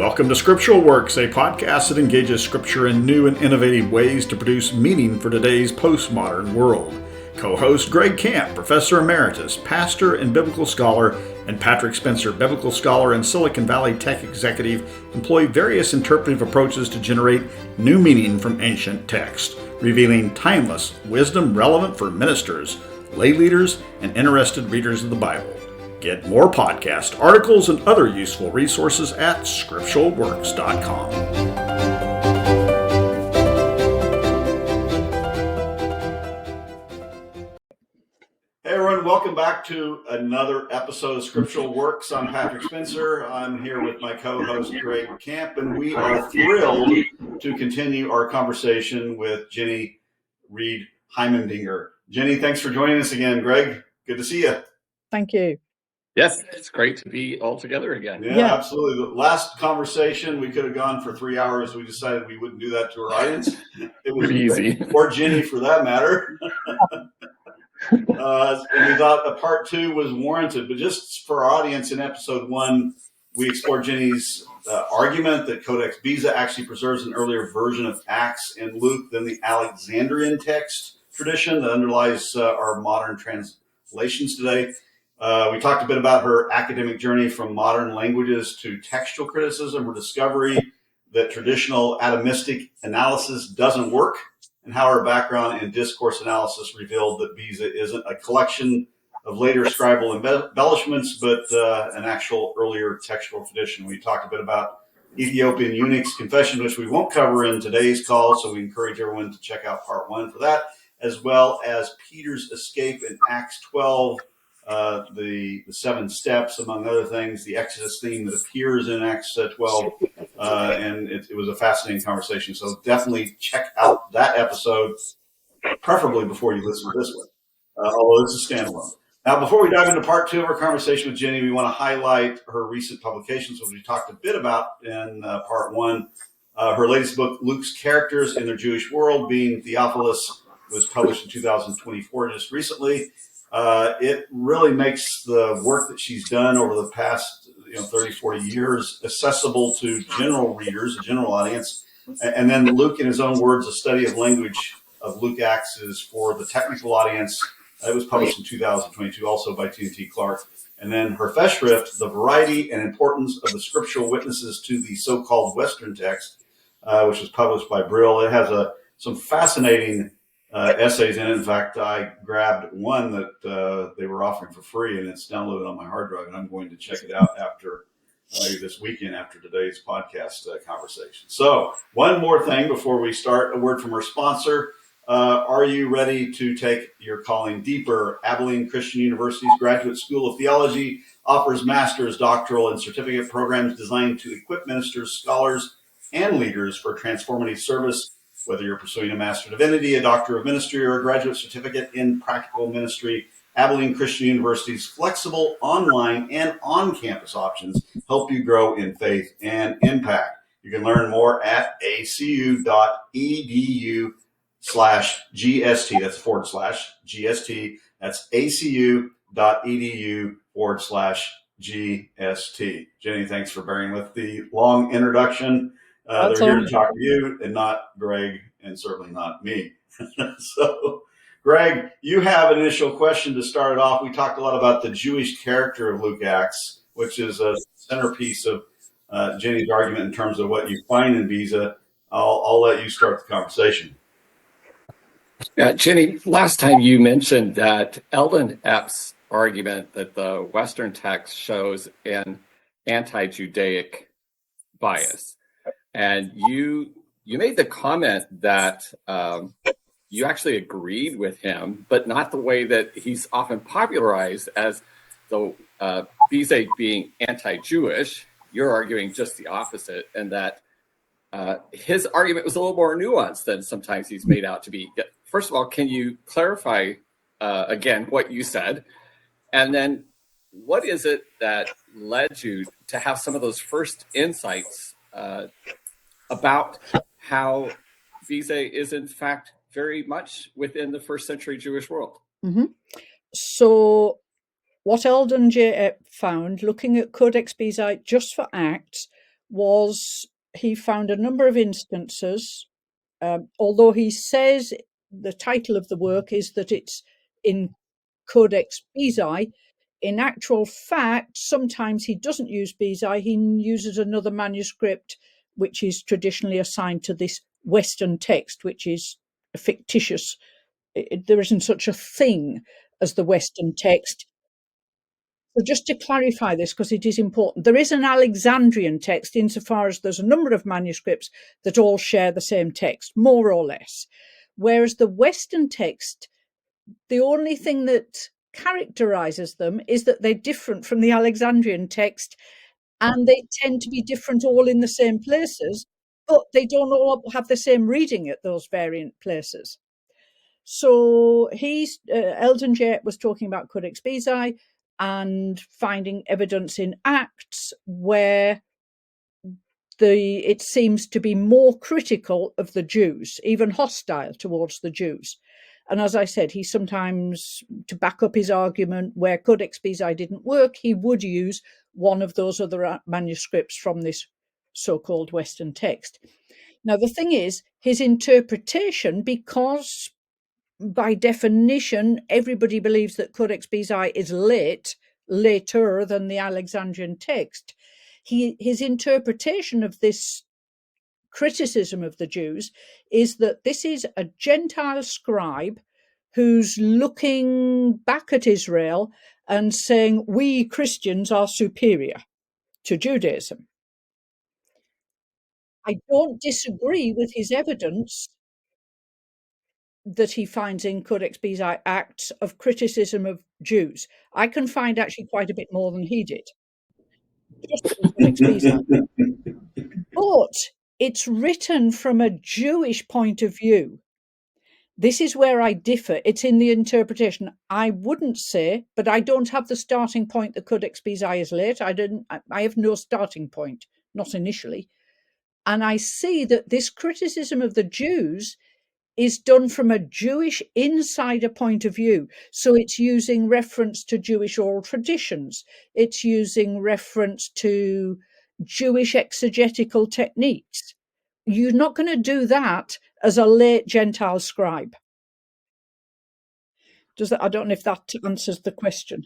Welcome to Scriptural Works, a podcast that engages Scripture in new and innovative ways to produce meaning for today's postmodern world. Co-host Greg Camp, Professor Emeritus, Pastor and Biblical Scholar, and Patrick Spencer, Biblical Scholar and Silicon Valley Tech Executive, employ various interpretive approaches to generate new meaning from ancient text, revealing timeless wisdom relevant for ministers, lay leaders, and interested readers of the Bible. Get more podcast articles and other useful resources at scripturalworks.com. Hey everyone, welcome back to another episode of Scriptural Works. I'm Patrick Spencer. I'm here with my co-host Greg Camp, and we are thrilled to continue our conversation with Jenny Read-Heimerdinger. Jenny, thanks for joining us again. Greg, good to see you. Thank you. Yes, it's great to be all together again. Yeah, absolutely. The last conversation, we could have gone for 3 hours. We decided we wouldn't do that to our audience. It was pretty easy. Or Jenny, for that matter. And we thought a part two was warranted. But just for our audience, in episode 1, we explored Jenny's argument that Codex Bezae actually preserves an earlier version of Acts and Luke than the Alexandrian text tradition that underlies our modern translations today. We talked a bit about her academic journey from modern languages to textual criticism, her discovery that traditional atomistic analysis doesn't work, and how her background in discourse analysis revealed that Bezae isn't a collection of later scribal embellishments, but an actual earlier textual tradition. We talked a bit about Ethiopian eunuch's confession, which we won't cover in today's call, so we encourage everyone to check out part 1 for that, as well as Peter's escape in Acts 12, the 7 steps, among other things, the Exodus theme that appears in Acts 12, and it was a fascinating conversation. So definitely check out that episode, preferably before you listen to this one, although it's a standalone. Now, before we dive into part 2 of our conversation with Jenny, we want to highlight her recent publications, which we talked a bit about in part 1. Her latest book, Luke's Characters in the Jewish World, being Theophilus, was published in 2024, just recently. It really makes the work that she's done over the past 30, 40 years accessible to general readers, a general audience. And then Luke, in his own words, a study of language of Luke Acts is for the technical audience. It was published in 2022, also by T&T Clark. And then her Festschrift, The Variety and Importance of the Scriptural Witnesses to the So-Called Western Text, which was published by Brill. It has some fascinating essays in it. In fact, I grabbed one that they were offering for free, and it's downloaded on my hard drive, and I'm going to check it out after maybe this weekend after today's podcast conversation. So one more thing before we start, a word from our sponsor. Are you ready to take your calling deeper? Abilene Christian University's Graduate School of Theology offers master's, doctoral, and certificate programs designed to equip ministers, scholars, and leaders for transformative service. Whether you're pursuing a Master of Divinity, a Doctor of Ministry, or a graduate certificate in practical ministry, Abilene Christian University's flexible online and on-campus options help you grow in faith and impact. You can learn more at acu.edu/GST. That's /GST. That's acu.edu/GST. Jenny, thanks for bearing with the long introduction. They're here to talk to you and not Greg, and certainly not me. So, Greg, you have an initial question to start it off. We talked a lot about the Jewish character of Luke Acts, which is a centerpiece of Jenny's argument in terms of what you find in Bezae. I'll let you start the conversation. Yeah, Jenny, last time you mentioned that Eldon Epps' argument that the Western text shows an anti-Judaic bias. And you made the comment that you actually agreed with him, but not the way that he's often popularized as the Bezae being anti-Jewish. You're arguing just the opposite, and that his argument was a little more nuanced than sometimes he's made out to be. First of all, can you clarify again what you said? And then what is it that led you to have some of those first insights about how Bezae is in fact very much within the first century Jewish world? Mm-hmm. So what Eldon J. found, looking at Codex Bezae just for Acts, was he found a number of instances, although he says the title of the work is that it's in Codex Bezae. In actual fact, sometimes he doesn't use Bezae, he uses another manuscript which is traditionally assigned to this Western text, which is fictitious. There isn't such a thing as the Western text. So just to clarify this, because it is important, there is an Alexandrian text insofar as there's a number of manuscripts that all share the same text, more or less. Whereas the Western text, the only thing that characterizes them is that they're different from the Alexandrian text, and they tend to be different all in the same places, but they don't all have the same reading at those variant places. So Eldon J was talking about Codex Bezae and finding evidence in Acts where it seems to be more critical of the Jews, even hostile towards the Jews. And as I said, he sometimes, to back up his argument, where Codex Bezae didn't work, he would use one of those other manuscripts from this so-called Western text. Now, the thing is, his interpretation, because by definition, everybody believes that Codex Bezae is later than the Alexandrian text. His interpretation of this criticism of the Jews is that this is a Gentile scribe who's looking back at Israel and saying, we Christians are superior to Judaism. I don't disagree with his evidence that he finds in Codex Bezae acts of criticism of Jews. I can find actually quite a bit more than he did, just in Codex Bezae. But it's written from a Jewish point of view. This is where I differ. It's in the interpretation. I wouldn't say, but I don't have the starting point that Codex Bezae is late. I have no starting point, not initially. And I see that this criticism of the Jews is done from a Jewish insider point of view. So it's using reference to Jewish oral traditions. It's using reference to Jewish exegetical techniques. You're not going to do that as a late Gentile scribe. I don't know if that answers the question.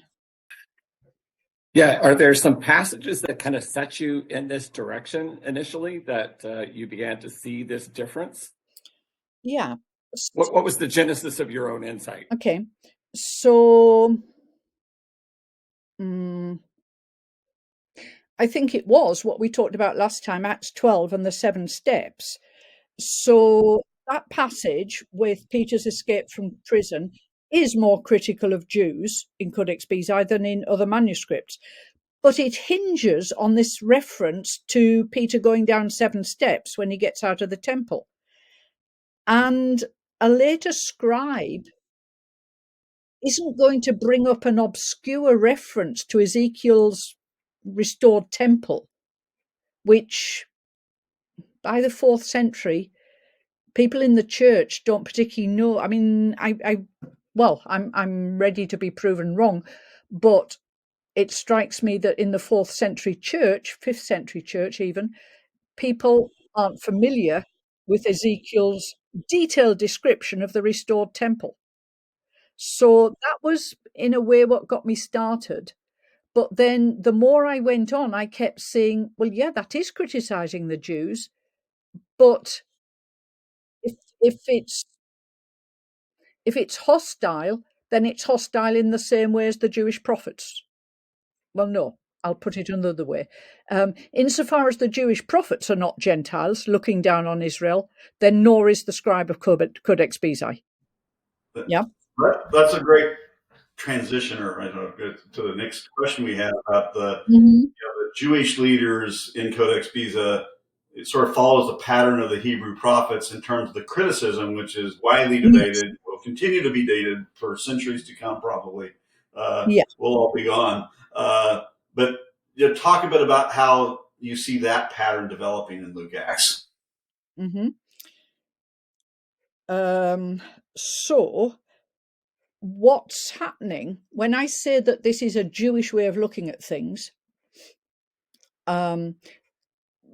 Yeah, are there some passages that kind of set you in this direction initially that you began to see this difference? Yeah. What was the genesis of your own insight? Okay. So I think it was what we talked about last time, Acts 12 and the 7 steps. So that passage with Peter's escape from prison is more critical of Jews in Codex Bezae than in other manuscripts. But it hinges on this reference to Peter going down 7 steps when he gets out of the temple. And a later scribe isn't going to bring up an obscure reference to Ezekiel's restored temple, which by the 4th century, people in the church don't particularly know. I mean, I'm ready to be proven wrong, but it strikes me that in the 4th century church, 5th century church even, people aren't familiar with Ezekiel's detailed description of the restored temple. So that was, in a way, what got me started. But then the more I went on, I kept saying, well, yeah, that is criticizing the Jews. But if it's hostile, then it's hostile in the same way as the Jewish prophets. Well, no, I'll put it another way. Insofar as the Jewish prophets are not Gentiles looking down on Israel, then nor is the scribe of Codex Bezae. Yeah. That's a great transitioner to the next question we have about the Jewish leaders in Codex Bezae. It sort of follows the pattern of the Hebrew prophets in terms of the criticism, which is widely debated, will continue to be dated for centuries to come, probably. We'll all be gone. But talk a bit about how you see that pattern developing in Luke Acts. So what's happening when I say that this is a Jewish way of looking at things,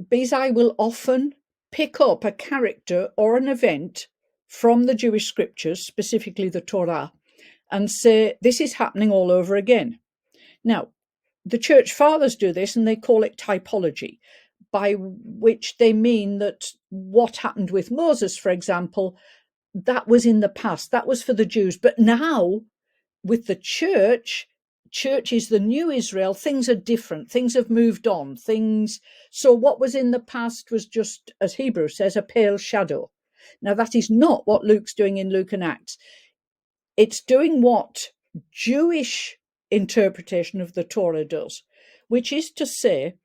Bezae will often pick up a character or an event from the Jewish scriptures, specifically the Torah, and say, this is happening all over again. Now, the church fathers do this and they call it typology, by which they mean that what happened with Moses, for example, that was in the past, that was for the Jews. But now, with the church is the new Israel, things are different, things have moved on, so what was in the past was just, as Hebrews says, a pale shadow. Now, that is not what Luke's doing in Luke and Acts. It's doing what Jewish interpretation of the Torah does, which is to say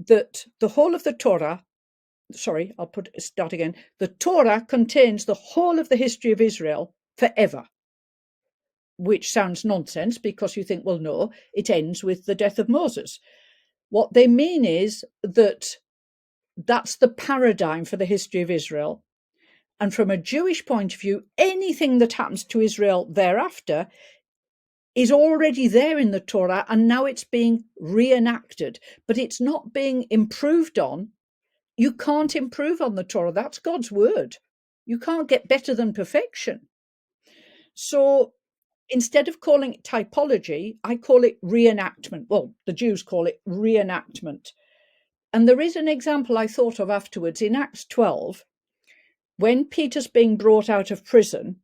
that the whole of the Torah, the Torah contains the whole of the history of Israel forever, which sounds nonsense because you think, well, no, it ends with the death of Moses. What they mean is that that's the paradigm for the history of Israel. And from a Jewish point of view, anything that happens to Israel thereafter is already there in the Torah, and now it's being reenacted, but it's not being improved on. You can't improve on the Torah. That's God's word. You can't get better than perfection. So instead of calling it typology, I call it reenactment. Well, the Jews call it reenactment. And there is an example I thought of afterwards in Acts 12, when Peter's being brought out of prison,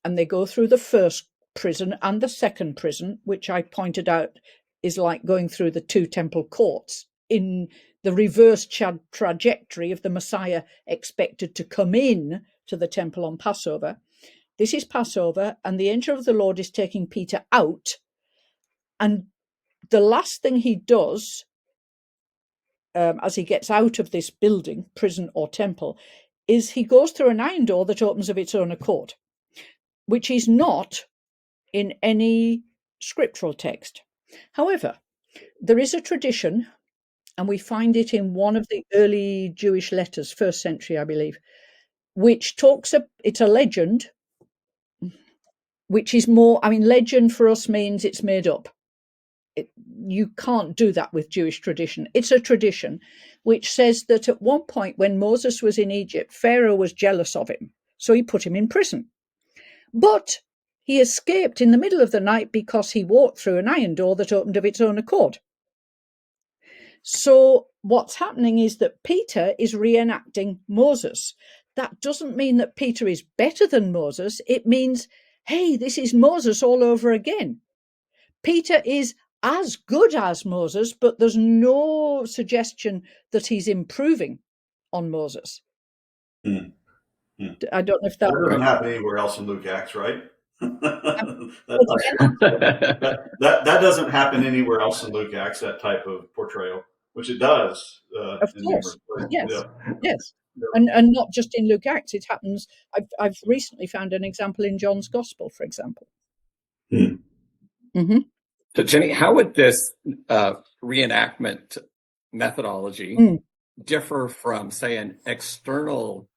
and they go through the first prison and the second prison, which I pointed out is like going through the two temple courts in the reverse trajectory of the Messiah expected to come in to the temple on Passover. This is Passover, and the angel of the Lord is taking Peter out. And the last thing he does, as he gets out of this building, prison or temple, is he goes through an iron door that opens of its own accord, which is not in any scriptural text. However, there is a tradition, and we find it in one of the early Jewish letters, first century, I believe, which talks, it's a legend, which is more, legend for us means it's made up. You can't do that with Jewish tradition. It's a tradition which says that at one point when Moses was in Egypt, Pharaoh was jealous of him, so he put him in prison. But he escaped in the middle of the night because he walked through an iron door that opened of its own accord. So what's happening is that Peter is reenacting Moses. That doesn't mean that Peter is better than Moses. It means, hey, this is Moses all over again. Peter is as good as Moses, but there's no suggestion that he's improving on Moses. I don't know if that doesn't happen anywhere else in Luke Acts, right? that doesn't happen anywhere else in Luke Acts, that type of portrayal, which it does. Of course, yes, yeah. Yes. And not just in Luke Acts, it happens. I've recently found an example in John's Gospel, for example. Mm-hmm. So, Jenny, how would this reenactment methodology differ from, say, an external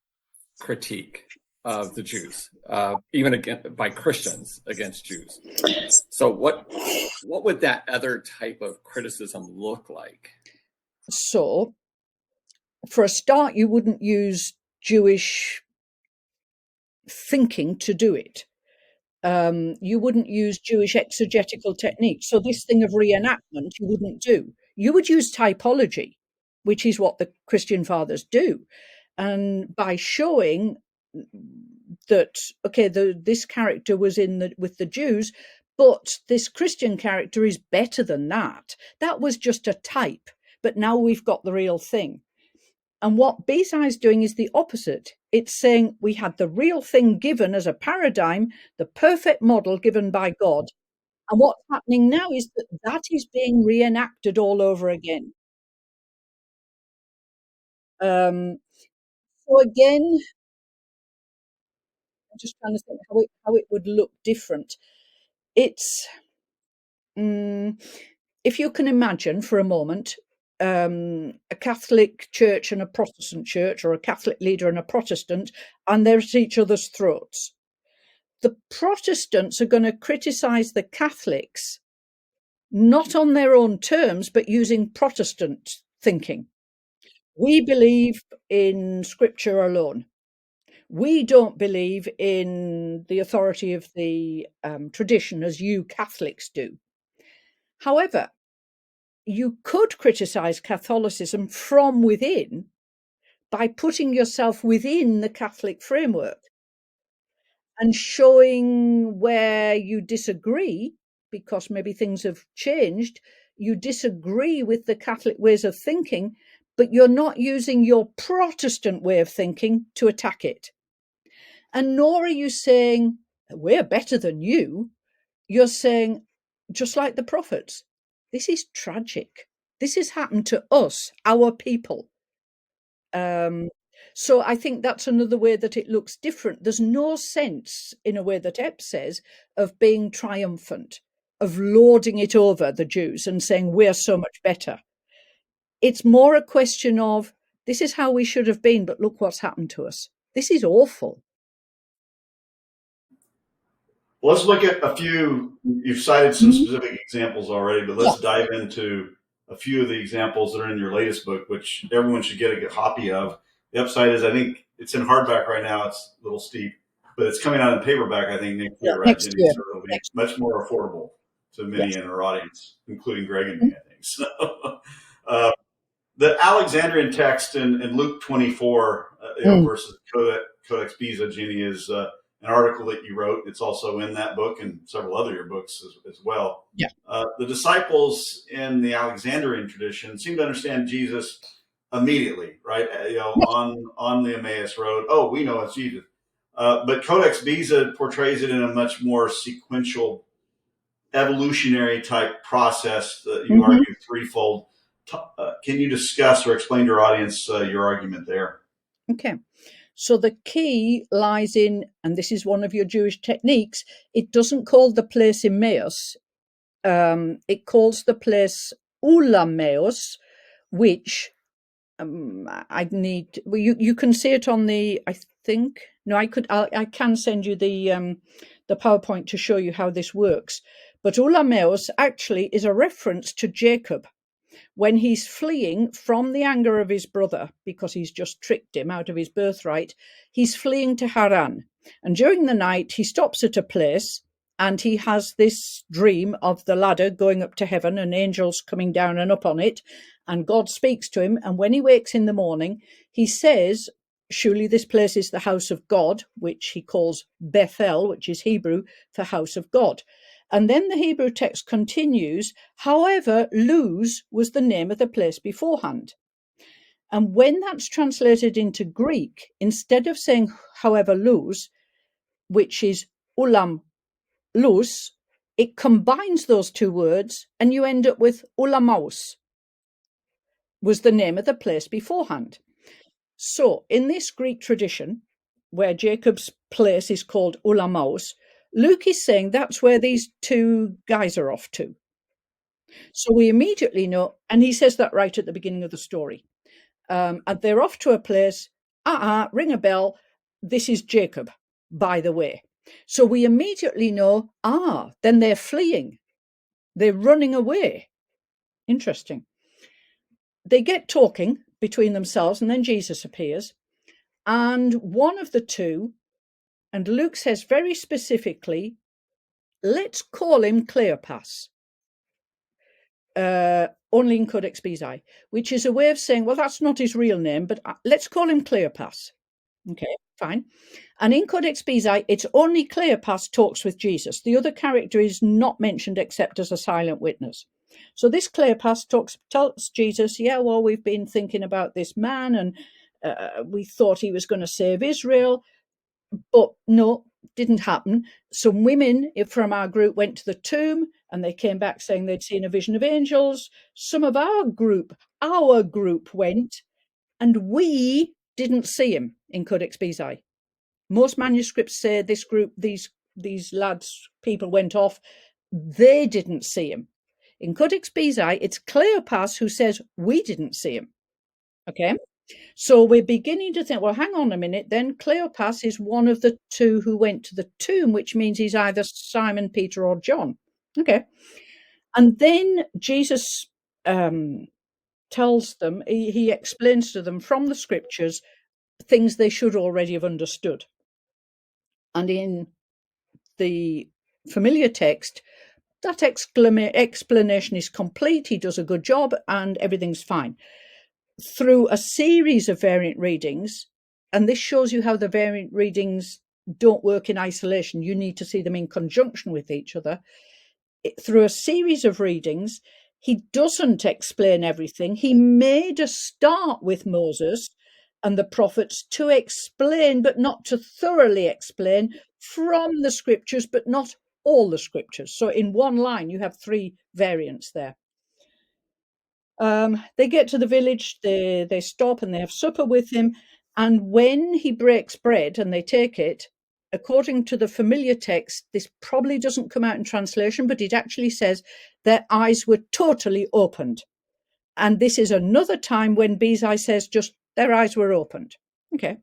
critique of the Jews, even by Christians against Jews? So what would that other type of criticism look like? So, for a start, you wouldn't use Jewish thinking to do it. You wouldn't use Jewish exegetical techniques. So this thing of reenactment you wouldn't do. You would use typology, which is what the Christian fathers do. And by showing that, okay, this character was with the Jews, but this Christian character is better than that. That was just a type, but now we've got the real thing. And what Bezae is doing is the opposite. It's saying we had the real thing given as a paradigm, the perfect model given by God. And what's happening now is that is being reenacted all over again. So again, I'm just trying to think how it would look different. It's, if you can imagine for a moment, a Catholic church and a Protestant church, or a Catholic leader and a Protestant, and they're at each other's throats. The Protestants are going to criticize the Catholics, not on their own terms, but using Protestant thinking. We believe in Scripture alone. We don't believe in the authority of the tradition as you Catholics do. However, you could criticize Catholicism from within by putting yourself within the Catholic framework and showing where you disagree, because maybe things have changed. You disagree with the Catholic ways of thinking, but you're not using your Protestant way of thinking to attack it. And nor are you saying, we're better than you. You're saying, just like the prophets, this is tragic. This has happened to us, our people. So I think that's another way that it looks different. There's no sense, in a way that Epp says, of being triumphant, of lording it over the Jews and saying we're so much better. It's more a question of, this is how we should have been, but look what's happened to us. This is awful. Let's look at a few. You've cited some specific examples already, but let's dive into a few of the examples that are in your latest book, which everyone should get a copy of. The upside is, I think it's in hardback right now. It's a little steep, but it's coming out in paperback, I think, next year, right, next Jenny? year. So it'll be much more affordable to many in our audience, including Greg and me, I think. So, the Alexandrian text in Luke 24 versus Codex Bezae, Jenny, is an article that you wrote. It's also in that book and several other your books as well. Yeah. The disciples in the Alexandrian tradition seem to understand Jesus immediately, right? On the Emmaus Road. Oh, we know it's Jesus. But Codex Bezae portrays it in a much more sequential, evolutionary type process that you argue threefold. Can you discuss or explain to our audience your argument there? Okay. So the key lies in, and this is one of your Jewish techniques, it doesn't call the place Emmaus. It calls the place Ulameus, which I need. Well, you can see it on the. I think no, I can send you the PowerPoint to show you how this works. But Ulameus actually is a reference to Jacob when he's fleeing from the anger of his brother because he's just tricked him out of his birthright. He's fleeing to Haran, and during the night he stops at a place. And he has this dream of the ladder going up to heaven and angels coming down and up on it. And God speaks to him. And when he wakes in the morning, he says, surely this place is the house of God, which he calls Bethel, which is Hebrew for house of God. And then the Hebrew text continues, however, Luz was the name of the place beforehand. And when that's translated into Greek, instead of saying, however, Luz, which is Ulam Luz, it combines those two words and you end up with Ulamaus, was the name of the place beforehand. So in this Greek tradition, where Jacob's place is called Ulamaus, Luke is saying that's where these two guys are off to. So we immediately know, and he says that right at the beginning of the story. And they're off to a place, ring a bell, this is Jacob, by the way. So we immediately know, then they're fleeing. They're running away. Interesting. They get talking between themselves, and then Jesus appears. And one of the two, and Luke says very specifically, let's call him Cleopas, only in Codex Bezae, which is a way of saying, well, that's not his real name, but let's call him Cleopas. Okay, fine. And in Codex Bezae, it's only Cleopas talks with Jesus. The other character is not mentioned except as a silent witness. So this Cleopas tells Jesus, yeah, well, we've been thinking about this man and we thought he was going to save Israel, but no, didn't happen. Some women from our group went to the tomb and they came back saying they'd seen a vision of angels. Some of our group went and we didn't see him in Codex Bezae. Most manuscripts say this group, these lads, people went off. They didn't see him. In Codex Bezae, it's Cleopas who says we didn't see him. Okay, so we're beginning to think, well, hang on a minute. Then Cleopas is one of the two who went to the tomb, which means he's either Simon, Peter, or John. Okay, and then Jesus tells them, he explains to them from the scriptures things they should already have understood. And in the familiar text, that explanation is complete. He does a good job and everything's fine. Through a series of variant readings, and this shows you how the variant readings don't work in isolation. You need to see them in conjunction with each other. Through a series of readings, he doesn't explain everything. He made a start with Moses and the prophets to explain, but not to thoroughly explain from the scriptures, but not all the scriptures. So in one line, you have 3 variants there. They get to the village, they stop and they have supper with him. And when he breaks bread and they take it, according to the familiar text, this probably doesn't come out in translation, but it actually says their eyes were totally opened. And this is another time when Bezae says just their eyes were opened. Okay.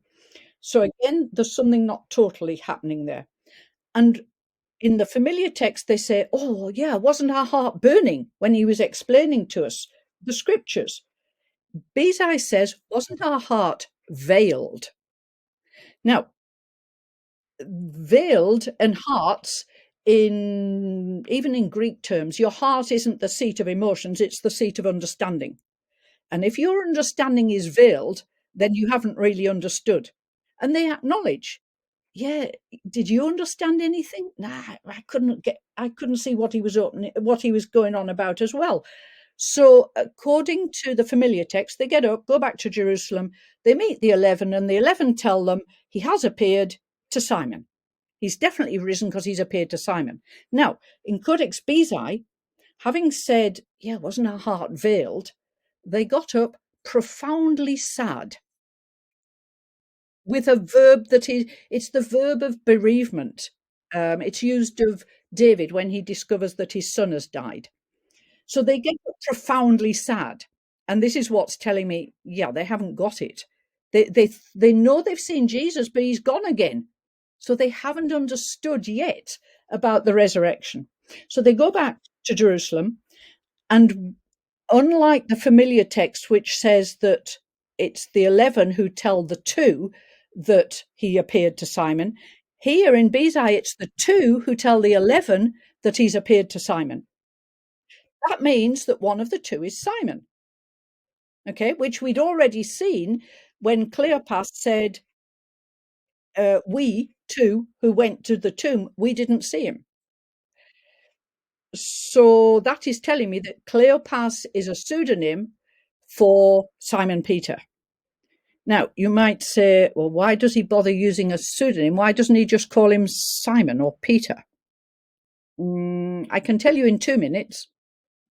So again, there's something not totally happening there. And in the familiar text, they say, oh, yeah, wasn't our heart burning when he was explaining to us the scriptures? Bezae says, wasn't our heart veiled? Now, veiled and hearts, even in Greek terms, your heart isn't the seat of emotions, it's the seat of understanding. And if your understanding is veiled, then you haven't really understood. And they acknowledge, yeah, did you understand anything? Nah, I couldn't see what he was going on about as well. So according to the familiar text, they get up, go back to Jerusalem, they meet the 11, and the 11 tell them he has appeared to Simon. He's definitely risen because he's appeared to Simon. Now, in Codex Bezae, having said, yeah, wasn't our heart veiled, they got up profoundly sad with a verb it's the verb of bereavement. It's used of David when he discovers that his son has died. So they get profoundly sad. And this is what's telling me, yeah, they haven't got it. They know they've seen Jesus, but he's gone again. So they haven't understood yet about the resurrection. So they go back to Jerusalem, and unlike the familiar text, which says that it's the 11 who tell the 2 that he appeared to Simon, here in Bezae, it's the 2 who tell the 11 that he's appeared to Simon. That means that one of the 2 is Simon, okay, which we'd already seen when Cleopas said, we 2 who went to the tomb, we didn't see him. So that is telling me that Cleopas is a pseudonym for Simon Peter. Now, you might say, well, why does he bother using a pseudonym? Why doesn't he just call him Simon or Peter? I can tell you in 2 minutes.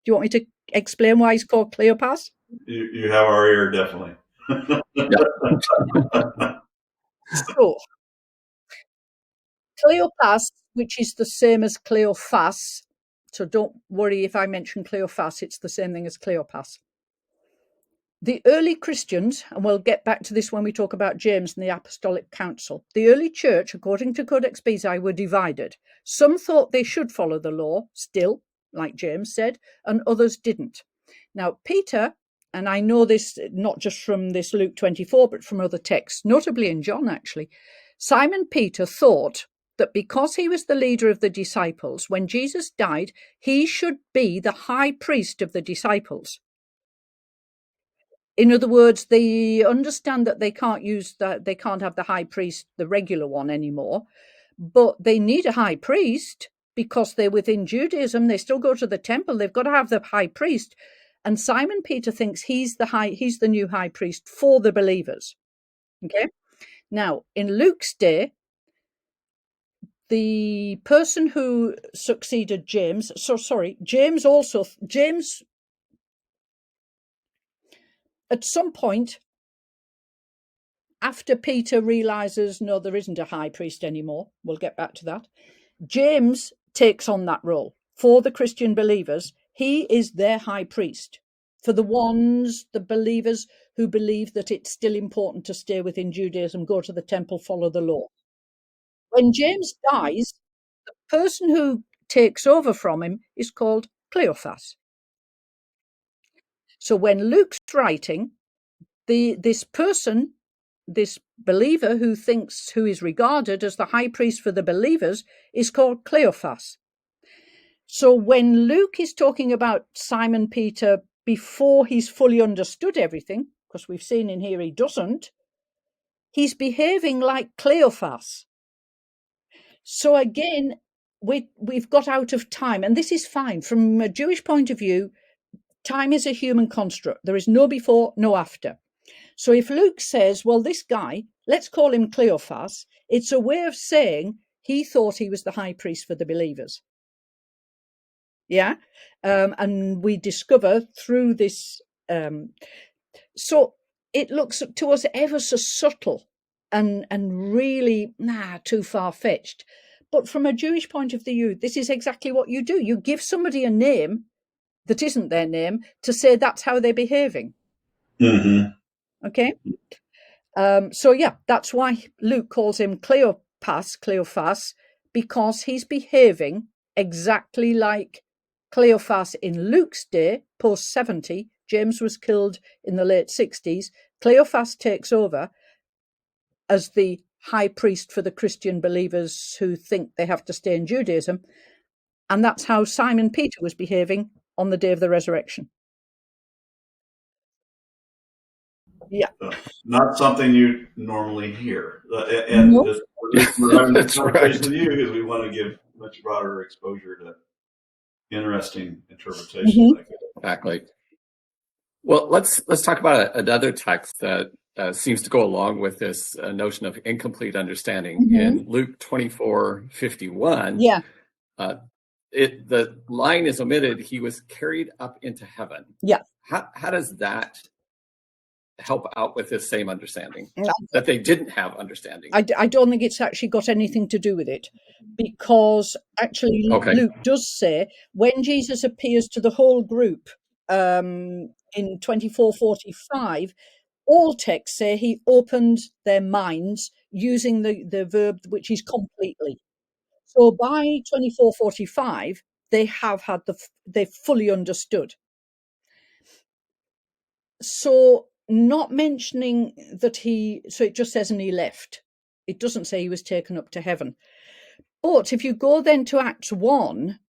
Do you want me to explain why he's called Cleopas? You have our ear, definitely. So, Cleopas, which is the same as Cleophas, so don't worry if I mention Cleophas, it's the same thing as Cleopas. The early Christians, and we'll get back to this when we talk about James and the Apostolic Council, the early church, according to Codex Bezae, were divided. Some thought they should follow the law still, like James said, and others didn't. Now, Peter, and I know this not just from this Luke 24, but from other texts, notably in John actually, Simon Peter thought that because he was the leader of the disciples, when Jesus died, he should be the high priest of the disciples. In other words, they understand that they can't have the high priest, the regular one, anymore, but they need a high priest because they're within Judaism. They still go to the temple. They've got to have the high priest. And Simon Peter thinks he's the new high priest for the believers. Okay. Now, in Luke's day, the person who succeeded James at some point, after Peter realizes, no, there isn't a high priest anymore, we'll get back to that, James takes on that role. For the Christian believers, he is their high priest. For the believers who believe that it's still important to stay within Judaism, go to the temple, follow the law. When James dies, the person who takes over from him is called Cleophas. So when Luke's writing, this person, this believer who is regarded as the high priest for the believers, is called Cleopas. So when Luke is talking about Simon Peter before he's fully understood everything, because we've seen in here he doesn't, he's behaving like Cleopas. So again, we've got out of time, and this is fine. From a Jewish point of view, time is a human construct. There is no before, no after. So if Luke says, well, this guy, let's call him Cleopas, it's a way of saying he thought he was the high priest for the believers. Yeah. And we discover through this, so it looks to us ever so subtle and really too far-fetched. But from a Jewish point of view, this is exactly what you do. You give somebody a name that isn't their name to say that's how they're behaving. Mm-hmm. Okay. So yeah, that's why Luke calls him Cleopas, because he's behaving exactly like Cleopas in Luke's day, post 70. James was killed in the late 60s. Cleopas takes over as the high priest for the Christian believers who think they have to stay in Judaism. And that's how Simon Peter was behaving on the day of the resurrection. Yeah. Not something you normally hear. And No. just we're having this That's conversation right. with you because we want to give much broader exposure to interesting interpretations like that. Exactly. Well, let's talk about another text that seems to go along with this notion of incomplete understanding. Mhm. In Luke 24:51, Yeah. The line is omitted. He was carried up into heaven. Yeah. How does that help out with this same understanding No. that they didn't have understanding? I don't think it's actually got anything to do with it, because actually Okay. Luke does say when Jesus appears to the whole group in 24:45, all texts say he opened their minds using the verb which is completely. So by 24:45, they have had they've fully understood. So not mentioning that so it just says and he left. It doesn't say he was taken up to heaven. But if you go then to Acts 1,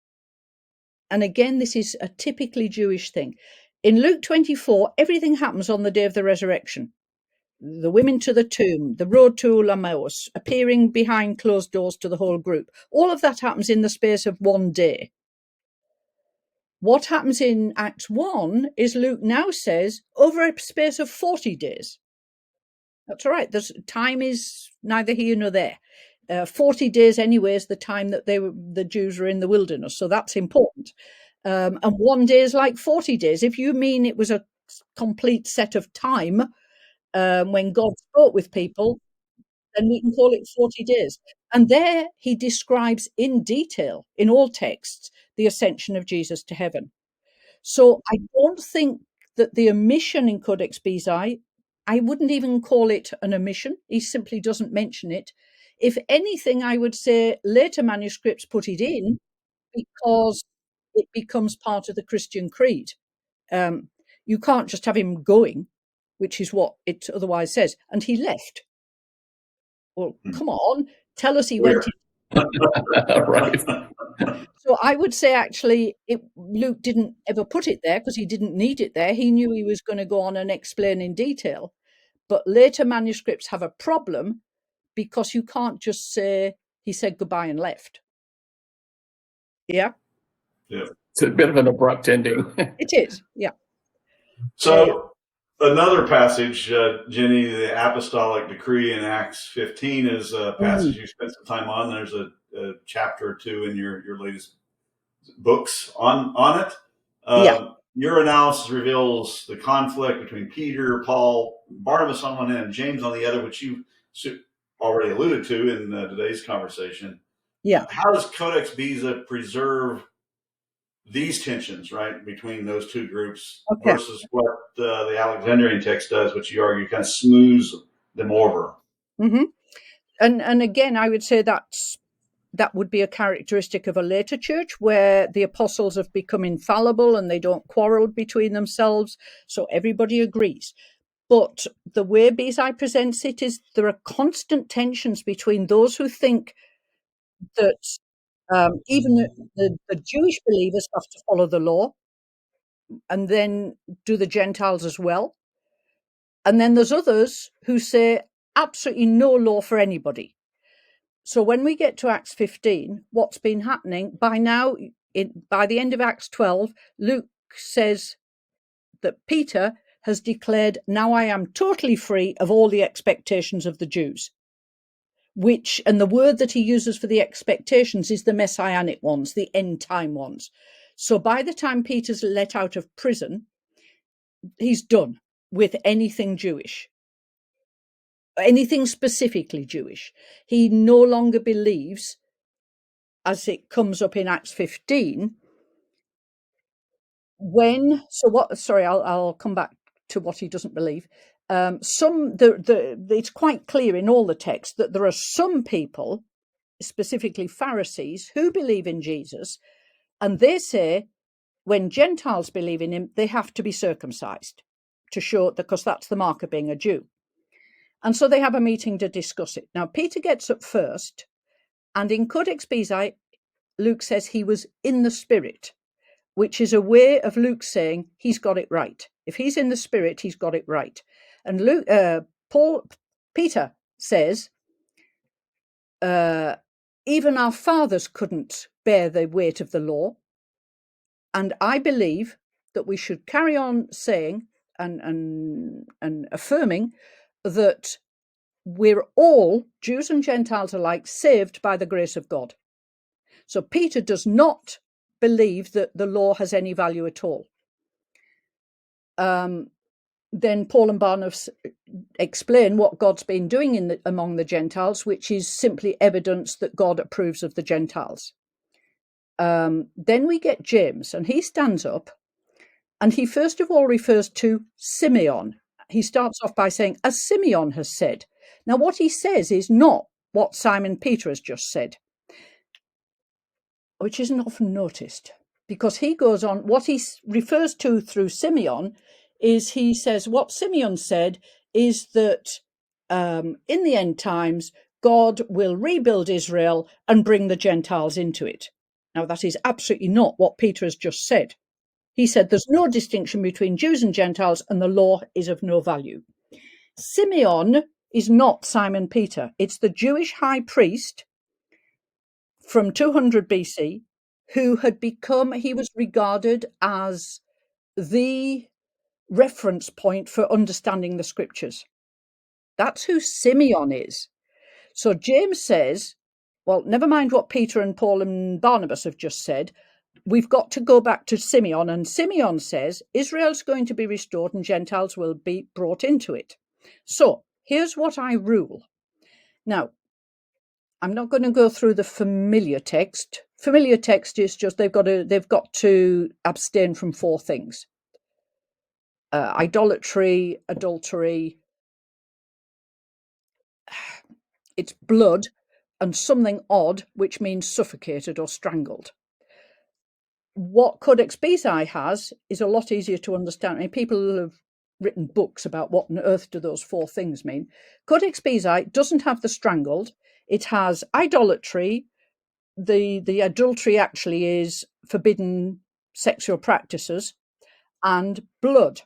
and again, this is a typically Jewish thing. In Luke 24, everything happens on the day of the resurrection. The women to the tomb, the road to Emmaus, appearing behind closed doors to the whole group. All of that happens in the space of one day. What happens in Acts 1 is Luke now says over a space of 40 days. That's all right. Time is neither here nor there. 40 days anyway is the time that the Jews were in the wilderness. So that's important. And one day is like 40 days. If you mean it was a complete set of time when God spoke with people, then we can call it 40 days. And there he describes in detail, in all texts, the ascension of Jesus to heaven. So I don't think that the omission in Codex Bezae, I wouldn't even call it an omission. He simply doesn't mention it. If anything, I would say later manuscripts put it in because it becomes part of the Christian creed. You can't just have him going, which is what it otherwise says. And he left. Well, come on, tell us he went. Right. So I would say actually Luke didn't ever put it there because he didn't need it there. He knew he was going to go on and explain in detail. But later manuscripts have a problem because you can't just say he said goodbye and left. Yeah? Yeah. It's a bit of an abrupt ending. It is, yeah. So another passage, Jenny, the apostolic decree in Acts 15 is a passage you spent some time on. There's a chapter or two in your latest books on it. Your analysis reveals the conflict between Peter, Paul, Barnabas on one hand, and James on the other, which you already alluded to in today's conversation. Yeah. How does Codex Bezae preserve these tensions, right, between those two groups versus what the Alexandrian text does, which you argue kind of smooths them over? Mm-hmm. And again, I would say that's that would be a characteristic of a later church where the apostles have become infallible and they don't quarrel between themselves. So everybody agrees. But the way Bezae presents it is there are constant tensions between those who think that even the Jewish believers have to follow the law, and then do the Gentiles as well. And then there's others who say absolutely no law for anybody. So when we get to Acts 15, what's been happening by now, by the end of Acts 12, Luke says that Peter has declared, now I am totally free of all the expectations of the Jews. And the word that he uses for the expectations is the messianic ones, the end time ones. So by the time Peter's let out of prison, he's done with anything Jewish, anything specifically Jewish. He no longer believes, as it comes up in Acts 15, I'll come back to what he doesn't believe. It's quite clear in all the text that there are some people, specifically Pharisees, who believe in Jesus, and they say when Gentiles believe in him, they have to be circumcised to show, because that's the mark of being a Jew. And so they have a meeting to discuss it. Now, Peter gets up first, and in Codex Bezae, Luke says he was in the Spirit, which is a way of Luke saying he's got it right. If he's in the Spirit, he's got it right. And Peter says, even our fathers couldn't bear the weight of the law. And I believe that we should carry on saying and affirming that we're all, Jews and Gentiles alike, saved by the grace of God. So Peter does not believe that the law has any value at all. Then Paul and Barnabas explain what God's been doing among the Gentiles, which is simply evidence that God approves of the Gentiles. Then we get James, and he stands up, and he first of all refers to Simeon. He starts off by saying, as Simeon has said. Now, what he says is not what Simon Peter has just said, which isn't often noticed, because he goes on, what he refers to through Simeon is, he says what Simeon said is that in the end times, God will rebuild Israel and bring the Gentiles into it. Now, that is absolutely not what Peter has just said. He said there's no distinction between Jews and Gentiles, and the law is of no value. Simeon is not Simon Peter. It's the Jewish high priest from 200 BC who had become, he was regarded as the reference point for understanding the scriptures. That's who Simeon is. So James says, well, never mind what Peter and Paul and Barnabas have just said. We've got to go back to Simeon. And Simeon says Israel's going to be restored and Gentiles will be brought into it. So here's what I rule. Now, I'm not going to go through the familiar text. Familiar text is just they've got to abstain from 4 things: idolatry, adultery, it's blood, and something odd, which means suffocated or strangled. What Codex Bezae has is a lot easier to understand. I mean, people have written books about what on earth do those 4 things mean. Codex Bezae doesn't have the strangled. It has idolatry. The adultery actually is forbidden sexual practices, and blood.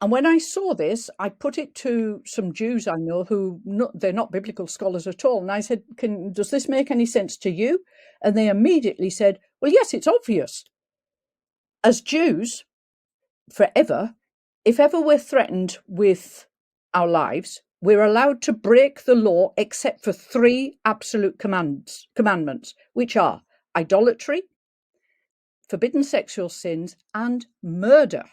And when I saw this, I put it to some Jews I know who they're not biblical scholars at all. And I said, does this make any sense to you? And they immediately said, well, yes, it's obvious. As Jews, forever, if ever we're threatened with our lives, we're allowed to break the law except for 3 absolute commandments, which are idolatry, forbidden sexual sins, and murder.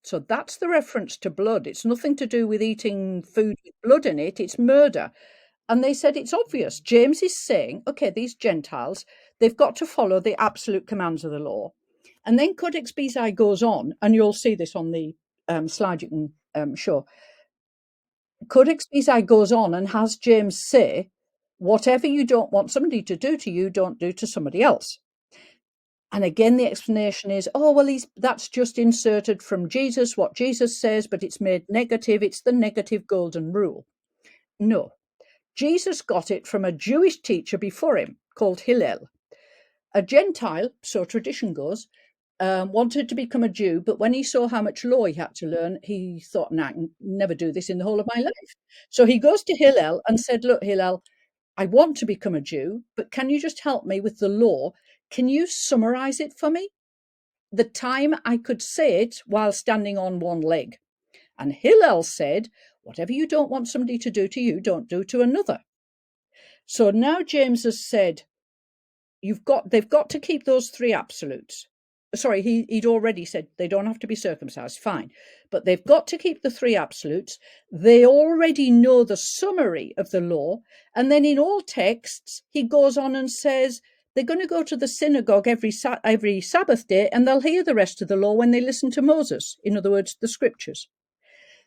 So that's the reference to blood. It's nothing to do with eating food with blood in it. It's murder. And they said it's obvious. James is saying, okay, these Gentiles, they've got to follow the absolute commands of the law. And then Codex Bezae goes on, and you'll see this on the slide you can show. Codex Bezae goes on and has James say Whatever you don't want somebody to do to you, don't do to somebody else. And again, the explanation is, oh, well, that's just inserted from Jesus, what Jesus says, but it's made negative. It's the negative golden rule. No, Jesus got it from a Jewish teacher before him called Hillel. A Gentile, so tradition goes, wanted to become a Jew, but when he saw how much law he had to learn, he thought, nah, I can never do this in the whole of my life. So he goes to Hillel and said, look, Hillel, I want to become a Jew, but can you just help me with the law? Can you summarize it for me? The time I could say it while standing on one leg. And Hillel said, whatever you don't want somebody to do to you, don't do to another. So now James has said, they've got to keep those three absolutes. Sorry, he'd already said they don't have to be circumcised, fine. But they've got to keep the three absolutes. They already know the summary of the law. And then in all texts, he goes on and says, they're going to go to the synagogue every Sabbath day, and they'll hear the rest of the law when they listen to Moses. In other words, the scriptures.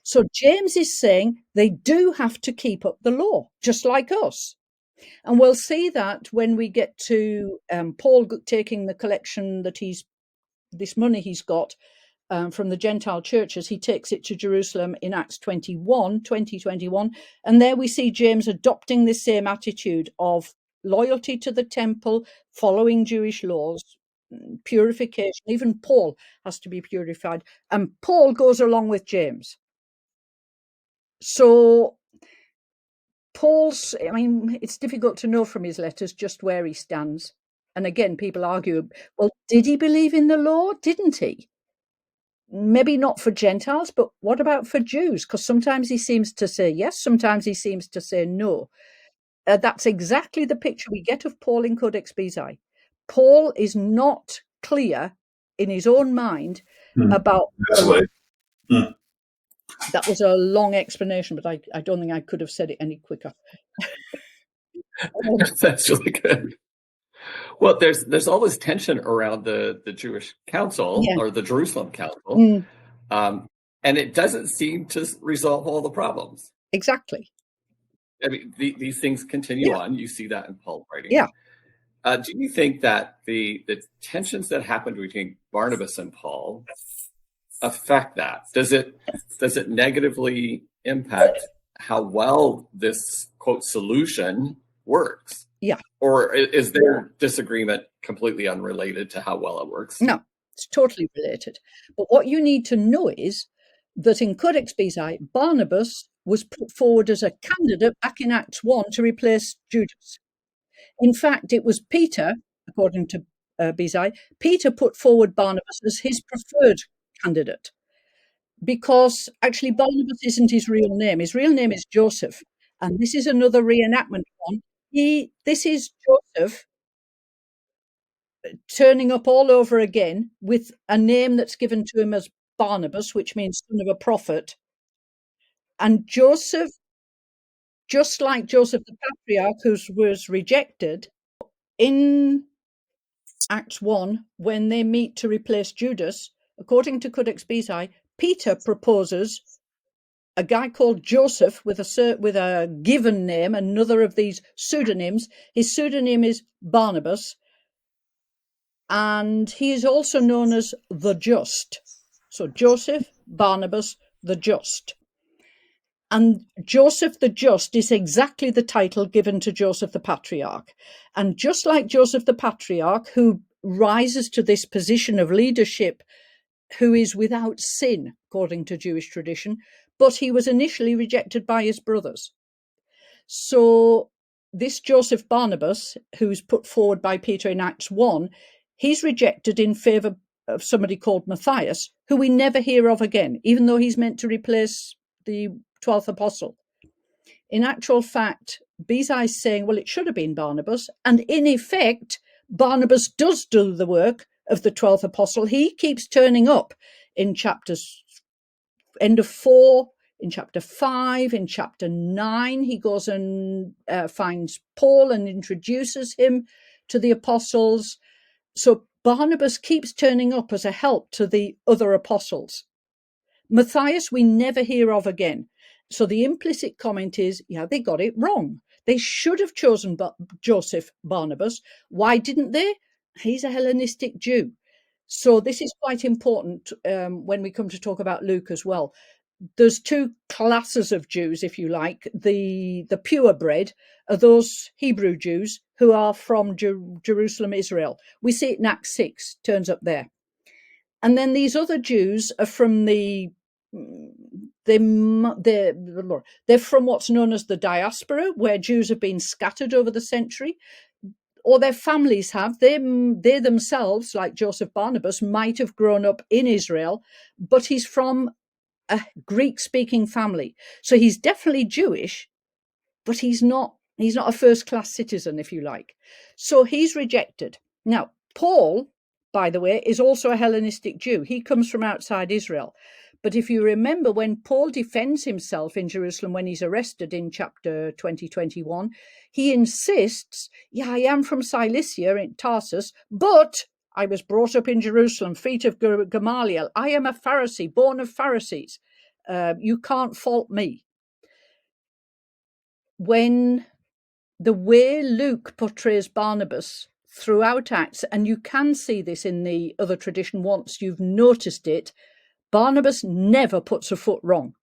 So James is saying they do have to keep up the law, just like us. And we'll see that when we get to Paul taking the collection that this money he's got from the Gentile churches, he takes it to Jerusalem in Acts 21. And there we see James adopting the same attitude of loyalty to the temple, following Jewish laws, purification. Even Paul has to be purified. And Paul goes along with James. So Paul's, I mean, it's difficult to know from his letters just where he stands. And again, people argue, well, did he believe in the law? Didn't he? Maybe not for Gentiles, but what about for Jews? Because sometimes he seems to say yes, sometimes he seems to say no. That's exactly the picture we get of Paul in Codex Bezae. Paul is not clear in his own mind about... That was a long explanation, but I don't think I could have said it any quicker. That's really good. Well, there's all this tension around the Jewish council, or the Jerusalem council, and it doesn't seem to resolve all the problems. Exactly. I mean, these things continue on. You see that in Paul's writing. Yeah. Do you think that the tensions that happened between Barnabas and Paul affect that? Does it negatively impact how well this quote solution works? Yeah. Or is their disagreement completely unrelated to how well it works? No, it's totally related. But what you need to know is that in Codex Bezae, Barnabas was put forward as a candidate back in Acts 1 to replace Judas. In fact, it was Peter, according to Bezae, Peter put forward Barnabas as his preferred candidate, because actually Barnabas isn't his real name. His real name is Joseph. And this is another reenactment one. This is Joseph turning up all over again with a name that's given to him as Barnabas, which means son of a prophet. And Joseph, just like Joseph the Patriarch, who was rejected, in Acts 1, when they meet to replace Judas, according to Codex Bezae, Peter proposes a guy called Joseph with a given name, another of these pseudonyms. His pseudonym is Barnabas, and he is also known as the Just. So Joseph, Barnabas, the Just. And Joseph the Just is exactly the title given to Joseph the Patriarch. And just like Joseph the Patriarch, who rises to this position of leadership, who is without sin, according to Jewish tradition, but he was initially rejected by his brothers. So this Joseph Barnabas, who's put forward by Peter in Acts 1, he's rejected in favour of somebody called Matthias, who we never hear of again, even though he's meant to replace the 12th apostle. In actual fact, Bezae is saying, well, it should have been Barnabas. And in effect, Barnabas does do the work of the 12th apostle. He keeps turning up in chapters, end of 4, in chapter 5, in chapter 9. He goes and finds Paul and introduces him to the apostles. So Barnabas keeps turning up as a help to the other apostles. Matthias we never hear of again. So the implicit comment is, yeah, they got it wrong. They should have chosen Joseph Barnabas. Why didn't they? He's a Hellenistic Jew. So this is quite important when we come to talk about Luke as well. There's two classes of Jews, if you like. The purebred are those Hebrew Jews who are from Jerusalem, Israel. We see it in Acts 6, turns up there. And then these other Jews are from they're from what's known as the diaspora, where Jews have been scattered over the century, or their families have. They themselves, like Joseph Barnabas, might have grown up in Israel, but he's from a Greek-speaking family. So he's definitely Jewish, but he's not a first-class citizen, if you like. So he's rejected. Now, Paul, by the way, is also a Hellenistic Jew. He comes from outside Israel. But if you remember, when Paul defends himself in Jerusalem when he's arrested in chapter 20-21, he insists, yeah, I am from Cilicia in Tarsus, but I was brought up in Jerusalem, feet of Gamaliel. I am a Pharisee, born of Pharisees. You can't fault me. When the way Luke portrays Barnabas throughout Acts, and you can see this in the other tradition once you've noticed it, Barnabas never puts a foot wrong.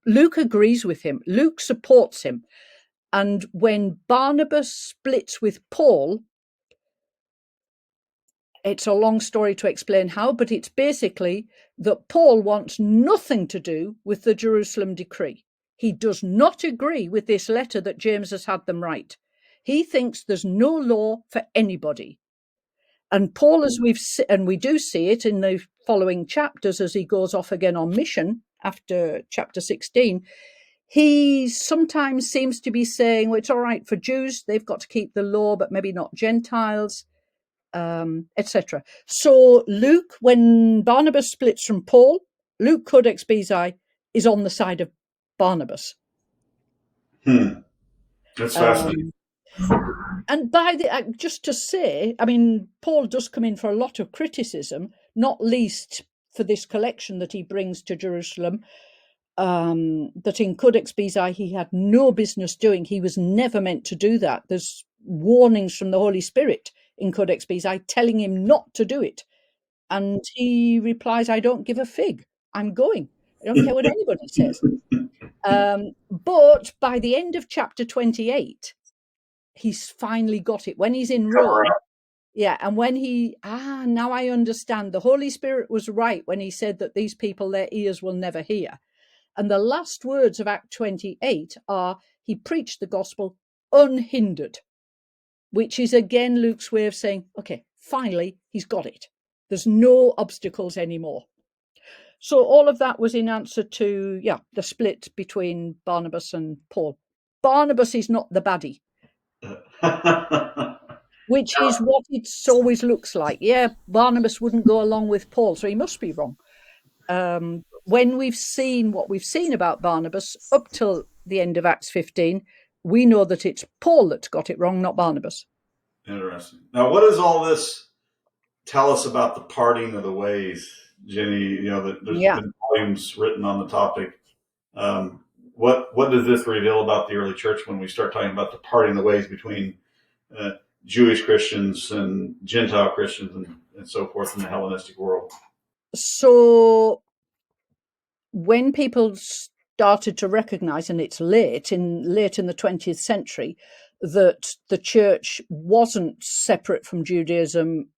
Luke agrees with him. Luke supports him. And when Barnabas splits with Paul, it's a long story to explain how, but it's basically that Paul wants nothing to do with the Jerusalem decree. He does not agree with this letter that James has had them write. He thinks there's no law for anybody. And Paul, as we do see it in the following chapters as he goes off again on mission after chapter 16, he sometimes seems to be saying, well, it's all right for Jews, they've got to keep the law, but maybe not Gentiles, etc. So Luke, when Barnabas splits from Paul, Luke Codex Bezae is on the side of Barnabas. That's fascinating. And just to say, I mean, Paul does come in for a lot of criticism, not least for this collection that he brings to Jerusalem, that in Codex Bezae he had no business doing. He was never meant to do that. There's warnings from the Holy Spirit in Codex Bezae telling him not to do it. And he replies, I don't give a fig. I'm going. I don't care what anybody says. But by the end of chapter 28, he's finally got it. When he's in Rome, yeah, and when now I understand. The Holy Spirit was right when he said that these people, their ears will never hear. And the last words of Act 28 are, he preached the gospel unhindered, which is again Luke's way of saying, okay, finally, he's got it. There's no obstacles anymore. So all of that was in answer to, the split between Barnabas and Paul. Barnabas is not the baddie. Which is what it always looks like. Yeah, Barnabas wouldn't go along with Paul, so he must be wrong. When we've seen what we've seen about Barnabas up till the end of Acts 15, we know that it's Paul that's got it wrong, not Barnabas. Interesting. Now, what does all this tell us about the parting of the ways, Jenny? There's been volumes written on the topic. What does this reveal about the early church when we start talking about the parting of the ways between Jewish Christians and Gentile Christians and so forth in the Hellenistic world? So when people started to recognize, and it's late in the 20th century, that the church wasn't separate from Judaism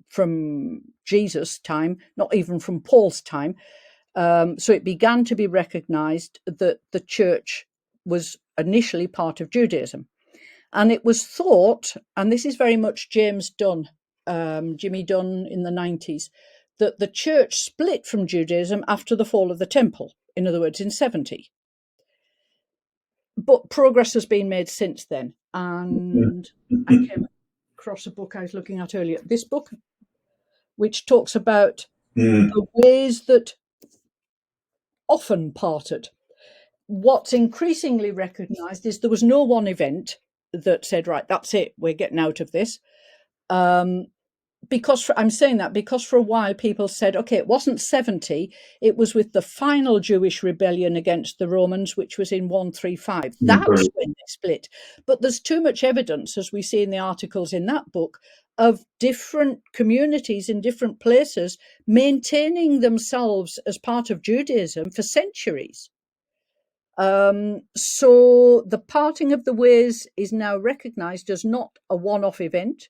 from Jesus' time, not even from Paul's time. So it began to be recognized that the church was initially part of Judaism. And it was thought, and this is very much James Dunn, Jimmy Dunn in the 90s, that the church split from Judaism after the fall of the temple, in other words, in 70. But progress has been made since then. And I came across a book I was looking at earlier, this book, which talks about the ways that often parted. What's increasingly recognised is there was no one event that said, right, that's it, we're getting out of this. I'm saying that because for a while people said, okay, it wasn't 70, it was with the final Jewish rebellion against the Romans, which was in 135. That's when they split. But there's too much evidence, as we see in the articles in that book, of different communities in different places maintaining themselves as part of Judaism for centuries. So the parting of the ways is now recognized as not a one-off event.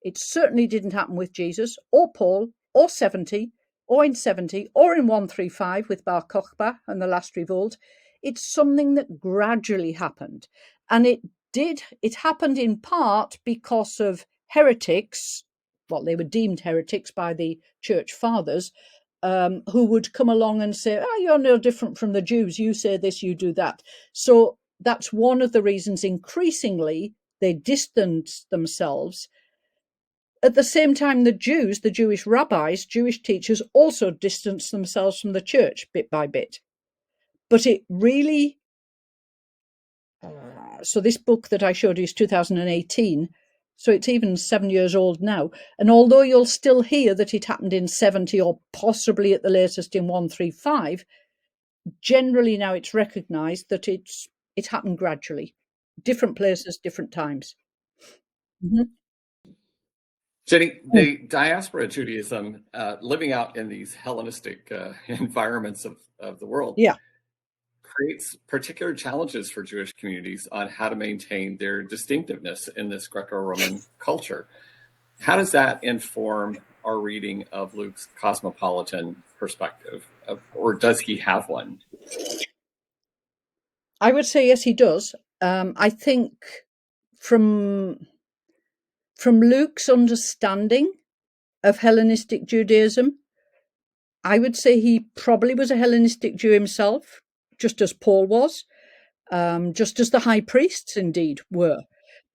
It certainly didn't happen with Jesus or Paul or 70 or in 70 or in 135 with Bar Kokhba and the last revolt. It's something that gradually happened. And it happened in part because of heretics, well, they were deemed heretics by the church fathers, who would come along and say, oh, you're no different from the Jews. You say this, you do that. So that's one of the reasons increasingly they distance themselves. At the same time, the Jews, the Jewish rabbis, Jewish teachers also distanced themselves from the church bit by bit. But it really, so this book that I showed you is 2018, so it's even 7 years old now. And although you'll still hear that it happened in 70 or possibly at the latest in 135, generally now it's recognized that it happened gradually. Different places, different times. Mm-hmm. Jenny, the diaspora Judaism, living out in these Hellenistic environments of the world, Yeah, creates particular challenges for Jewish communities on how to maintain their distinctiveness in this Greco-Roman culture. How does that inform our reading of Luke's cosmopolitan perspective, or does he have one? I would say yes, he does. I think from Luke's understanding of Hellenistic Judaism, I would say he probably was a Hellenistic Jew himself, just as Paul was, just as the high priests indeed were.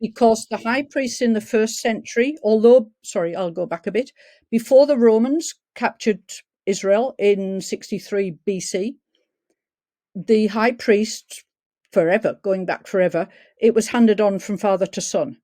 Because the high priests in the first century, I'll go back a bit, before the Romans captured Israel in 63 BC, the high priest, going back forever, it was handed on from father to son.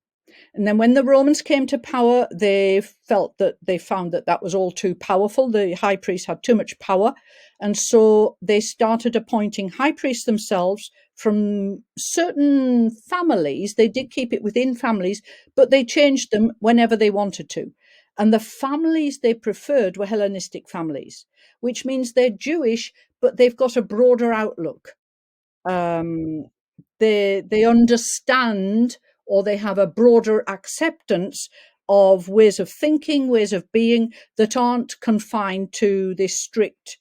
And then when the Romans came to power, they found that was all too powerful. The high priest had too much power. And so they started appointing high priests themselves from certain families. They did keep it within families, but they changed them whenever they wanted to. And the families they preferred were Hellenistic families, which means they're Jewish, but they've got a broader outlook. They understand, or they have a broader acceptance of ways of thinking, ways of being that aren't confined to this strict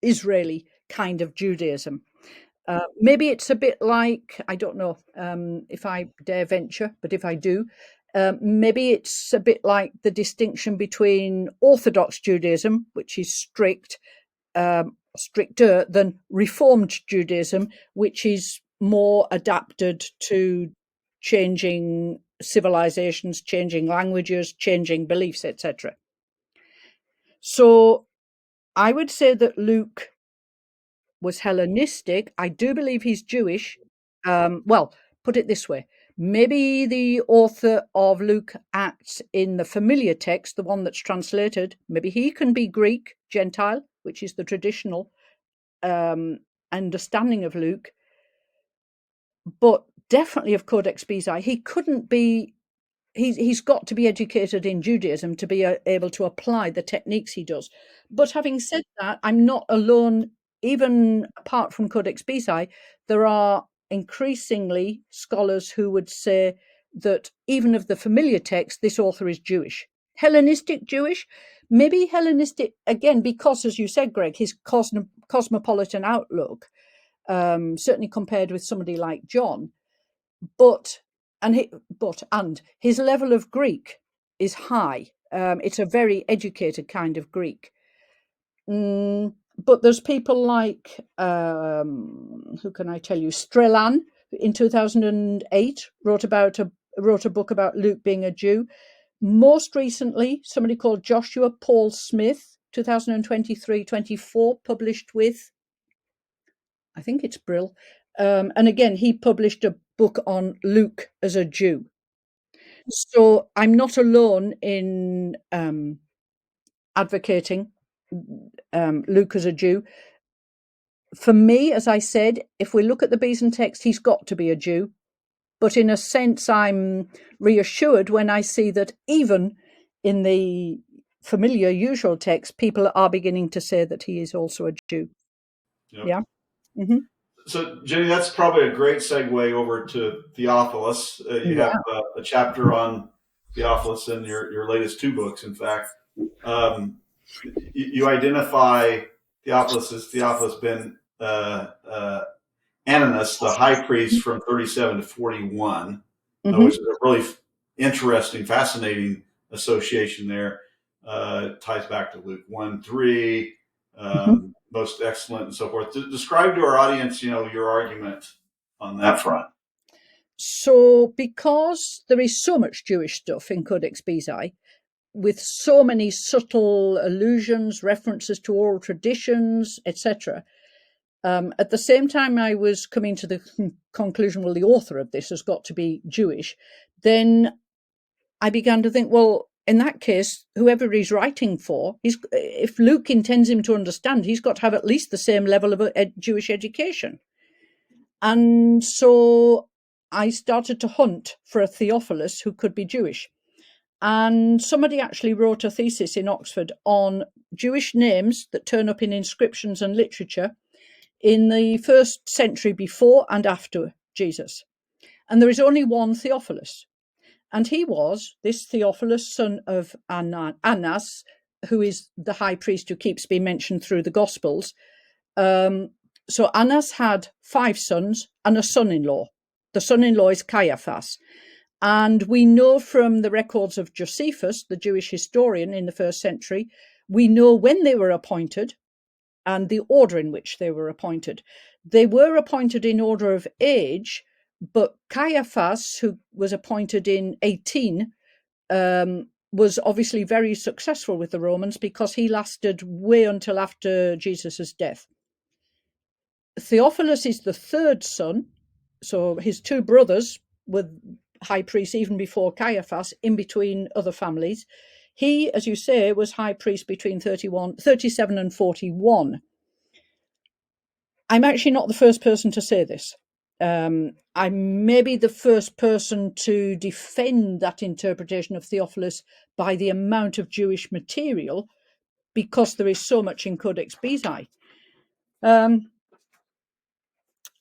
Israeli kind of Judaism. Maybe it's a bit like, I don't know if I dare venture, but if I do, maybe it's a bit like the distinction between Orthodox Judaism, which is stricter than Reformed Judaism, which is more adapted to changing civilizations, changing languages, changing beliefs, etc. So I would say that Luke was Hellenistic. I do believe he's Jewish. Well, put it this way. Maybe the author of Luke Acts in the familiar text, the one that's translated, maybe he can be Greek, Gentile, which is the traditional understanding of Luke, but definitely of Codex Bezae. He couldn't be. He's got to be educated in Judaism to be able to apply the techniques he does. But having said that, I'm not alone. Even apart from Codex Bezae, there are increasingly scholars who would say that even of the familiar text, this author is Jewish. Hellenistic Jewish, maybe Hellenistic, again, because, as you said, Greg, his cosmopolitan outlook, certainly compared with somebody like John, but his level of Greek is high. It's a very educated kind of Greek. But there's people like, who can I tell you? Strelan in 2008 wrote a book about Luke being a Jew. Most recently, somebody called Joshua Paul Smith, 2023-24, published with, I think it's Brill. And again, he published a book on Luke as a Jew. So I'm not alone in advocating Luke as a Jew. For me, as I said, if we look at the Bezae text, he's got to be a Jew. But in a sense, I'm reassured when I see that even in the familiar, usual text, people are beginning to say that he is also a Jew. Yep. Yeah. Mm-hmm. So, Jenny, that's probably a great segue over to Theophilus. You have a chapter on Theophilus in your latest two books, in fact. You identify Theophilus as Theophilus ben Ananus, the high priest from 37 to 41, which is a really interesting, fascinating association there. Ties back to Luke 1:3, most excellent, and so forth. Describe to our audience, your argument on that front. So, because there is so much Jewish stuff in Codex Bezae, with so many subtle allusions, references to oral traditions, etc., at the same time I was coming to the conclusion, well, the author of this has got to be Jewish, then I began to think, well, in that case, whoever he's writing for, if Luke intends him to understand, he's got to have at least the same level of Jewish education. And so I started to hunt for a Theophilus who could be Jewish. And somebody actually wrote a thesis in Oxford on Jewish names that turn up in inscriptions and literature in the 1st century before and after Jesus. And there is only one Theophilus. And he was this Theophilus, son of Annas, who is the high priest who keeps being mentioned through the Gospels. So Annas had 5 sons and a son-in-law. The son-in-law is Caiaphas. And we know from the records of Josephus, the Jewish historian in the 1st century, we know when they were appointed and the order in which they were appointed. They were appointed in order of age, but Caiaphas, who was appointed in 18, was obviously very successful with the Romans because he lasted way until after Jesus' death. Theophilus is the 3rd son, so his 2 brothers were high priests even before Caiaphas, in between other families. He, as you say, was high priest between 37 and 41. I'm actually not the first person to say this. I may be the first person to defend that interpretation of Theophilus by the amount of Jewish material, because there is so much in Codex Bezae.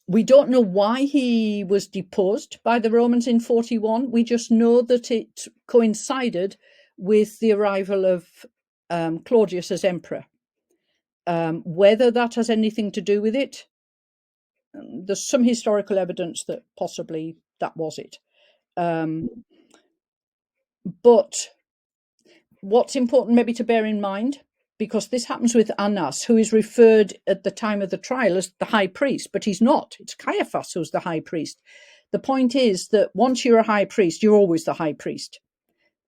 We don't know why he was deposed by the Romans in 41. We just know that it coincided with the arrival of Claudius as emperor. Whether that has anything to do with it, there's some historical evidence that possibly that was it. But what's important maybe to bear in mind, because this happens with Annas, who is referred at the time of the trial as the high priest, but he's not. It's Caiaphas who's the high priest. The point is that once you're a high priest, you're always the high priest.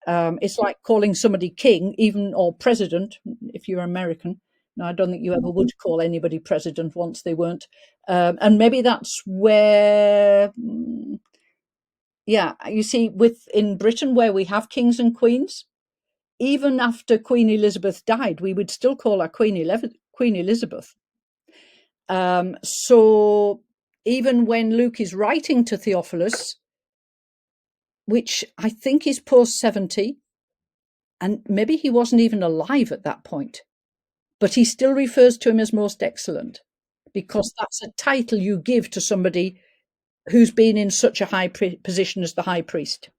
It's like calling somebody king, even, or president, if you're American. No, I don't think you ever would call anybody president once they weren't. And maybe that's where, you see, in Britain, where we have kings and queens, even after Queen Elizabeth died, we would still call her Queen Elizabeth. So even when Luke is writing to Theophilus, which I think is post 70, and maybe he wasn't even alive at that point, but he still refers to him as most excellent, because that's a title you give to somebody who's been in such a high position as the high priest.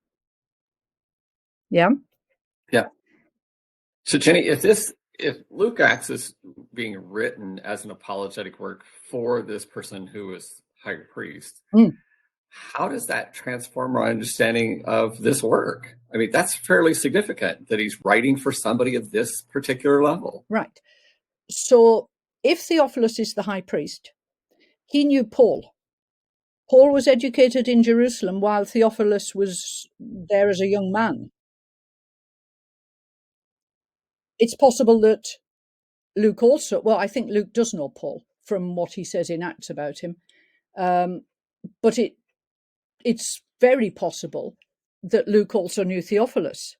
Yeah. So, Jenny, if Luke Acts is being written as an apologetic work for this person who is high priest, how does that transform our understanding of this work? I mean, that's fairly significant that he's writing for somebody at this particular level. Right. So if Theophilus is the high priest, he knew Paul. Paul was educated in Jerusalem while Theophilus was there as a young man. It's possible that Luke also, well, I think Luke does know Paul from what he says in Acts about him. But it's very possible that Luke also knew Theophilus.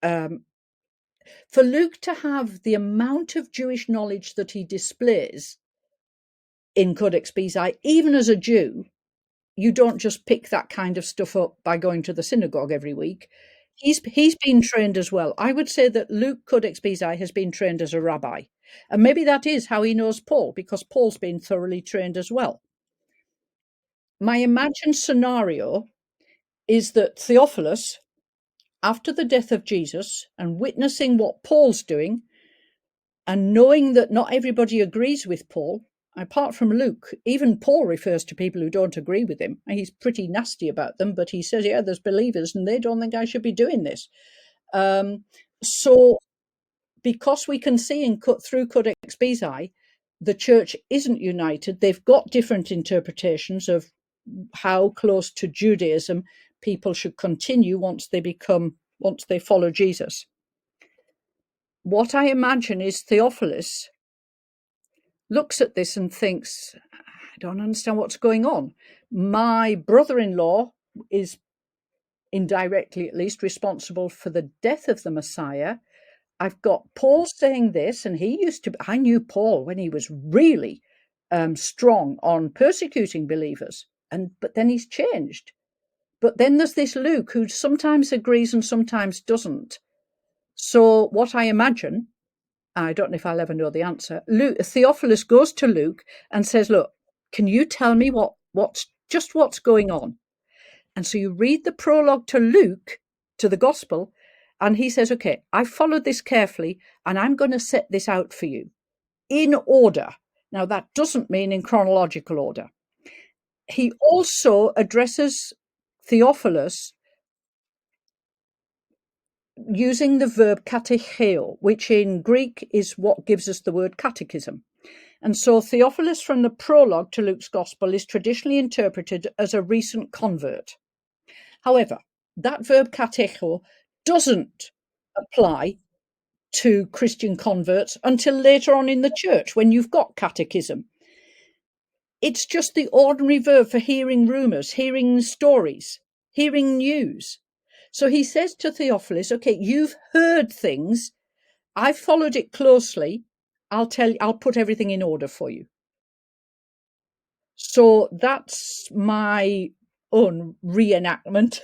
For Luke to have the amount of Jewish knowledge that he displays in Codex Bezae, even as a Jew, you don't just pick that kind of stuff up by going to the synagogue every week. He's been trained as well. I would say that Luke Codex Bezae has been trained as a rabbi. And maybe that is how he knows Paul, because Paul's been thoroughly trained as well. My imagined scenario is that Theophilus, after the death of Jesus and witnessing what Paul's doing, and knowing that not everybody agrees with Paul, apart from Luke, even Paul refers to people who don't agree with him. He's pretty nasty about them, but he says, yeah, there's believers and they don't think I should be doing this. So because we can see through Codex Bezae, the church isn't united. They've got different interpretations of how close to Judaism people should continue once they follow Jesus. What I imagine is Theophilus looks at this and thinks, I don't understand what's going on. My brother-in-law is, indirectly at least, responsible for the death of the Messiah. I've got Paul saying this, and I knew Paul when he was really strong on persecuting believers, but then he's changed. But then there's this Luke who sometimes agrees and sometimes doesn't. So what I imagine, I don't know if I'll ever know the answer, Theophilus goes to Luke and says, look, can you tell me what's going on? And so you read the prologue to Luke, to the gospel, and he says, okay, I followed this carefully, and I'm going to set this out for you in order. Now, that doesn't mean in chronological order. He also addresses Theophilus using the verb katecheo, which in Greek is what gives us the word catechism. And so Theophilus from the prologue to Luke's gospel is traditionally interpreted as a recent convert. However, that verb katecheo doesn't apply to Christian converts until later on in the church, when you've got catechism. It's just the ordinary verb for hearing rumors, hearing stories, hearing news. So he says to Theophilus, okay, you've heard things. I've followed it closely. I'll put everything in order for you. So that's my own reenactment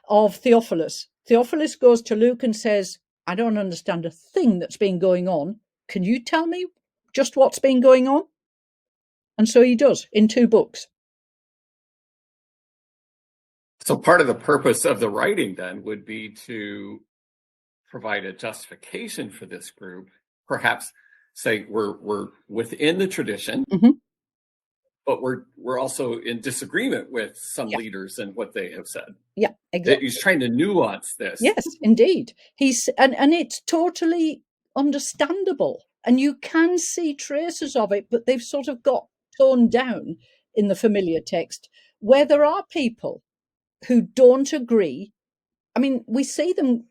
of Theophilus. Theophilus goes to Luke and says, I don't understand a thing that's been going on. Can you tell me just what's been going on? And so he does in 2 books. So part of the purpose of the writing then would be to provide a justification for this group, perhaps say we're within the tradition, but we're also in disagreement with some leaders and what they have said. Yeah, exactly. He's trying to nuance this. Yes, indeed. And it's totally understandable. And you can see traces of it, but they've sort of got toned down in the familiar text, where there are people who don't agree. I mean, we see them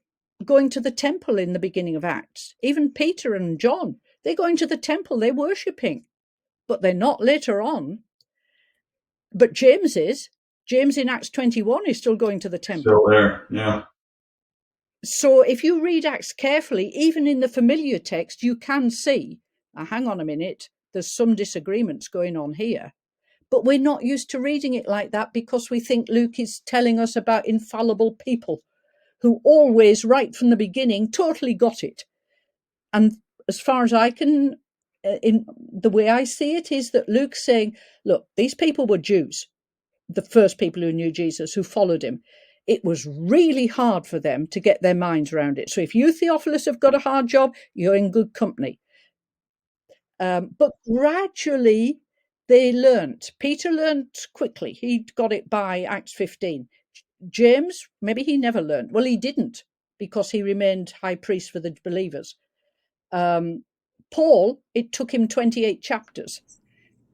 going to the temple in the beginning of Acts. Even Peter and John, they're going to the temple, they're worshipping, but they're not later on. But James is. James in Acts 21 is still going to the temple. Still there, yeah. So if you read Acts carefully, even in the familiar text, you can see, hang on a minute, there's some disagreements going on here. But we're not used to reading it like that because we think Luke is telling us about infallible people who always, right from the beginning, totally got it. And as far as I can, in the way I see it, is that Luke's saying, look, these people were Jews, the first people who knew Jesus, who followed him. It was really hard for them to get their minds around it. So if you, Theophilus, have got a hard job, you're in good company. But gradually they learnt. Peter learnt quickly. He got it by Acts 15. James, maybe he never learnt. Well, he didn't, because he remained high priest for the believers. Paul, it took him 28 chapters.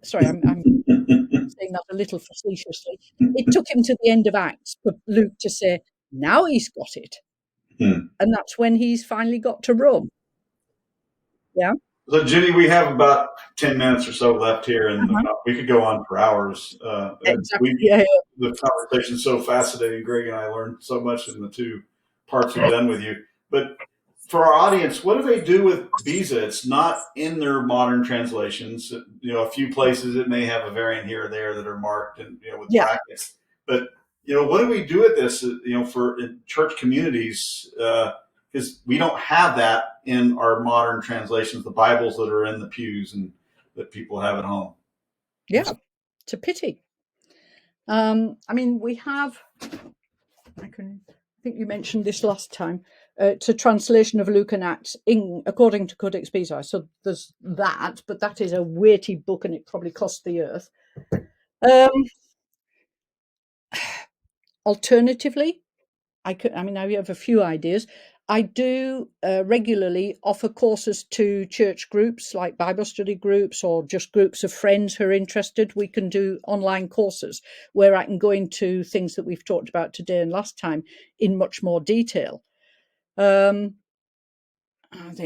Sorry, I'm saying that a little facetiously. It took him to the end of Acts for Luke to say, now he's got it. And that's when he's finally got to Rome. Yeah. So, Jenny, we have about 10 minutes or so left here, and we could go on for hours. Exactly. Yeah. The conversation is so fascinating. Greg and I learned so much in the 2 parts we've done with you. But for our audience, what do they do with Bezae? It's not in their modern translations. A few places it may have a variant here or there that are marked and with brackets. But what do we do with this? For church communities, because we don't have that in our modern translations, the Bibles that are in the pews and that people have at home. Yeah, it's a pity. I mean, we have. I think you mentioned this last time. It's a translation of Luke and Acts according to Codex Bezae. So there's that, but that is a weighty book, and it probably cost the earth. Alternatively, I have a few ideas. I do regularly offer courses to church groups like Bible study groups or just groups of friends who are interested. We can do online courses where I can go into things that we've talked about today and last time in much more detail. They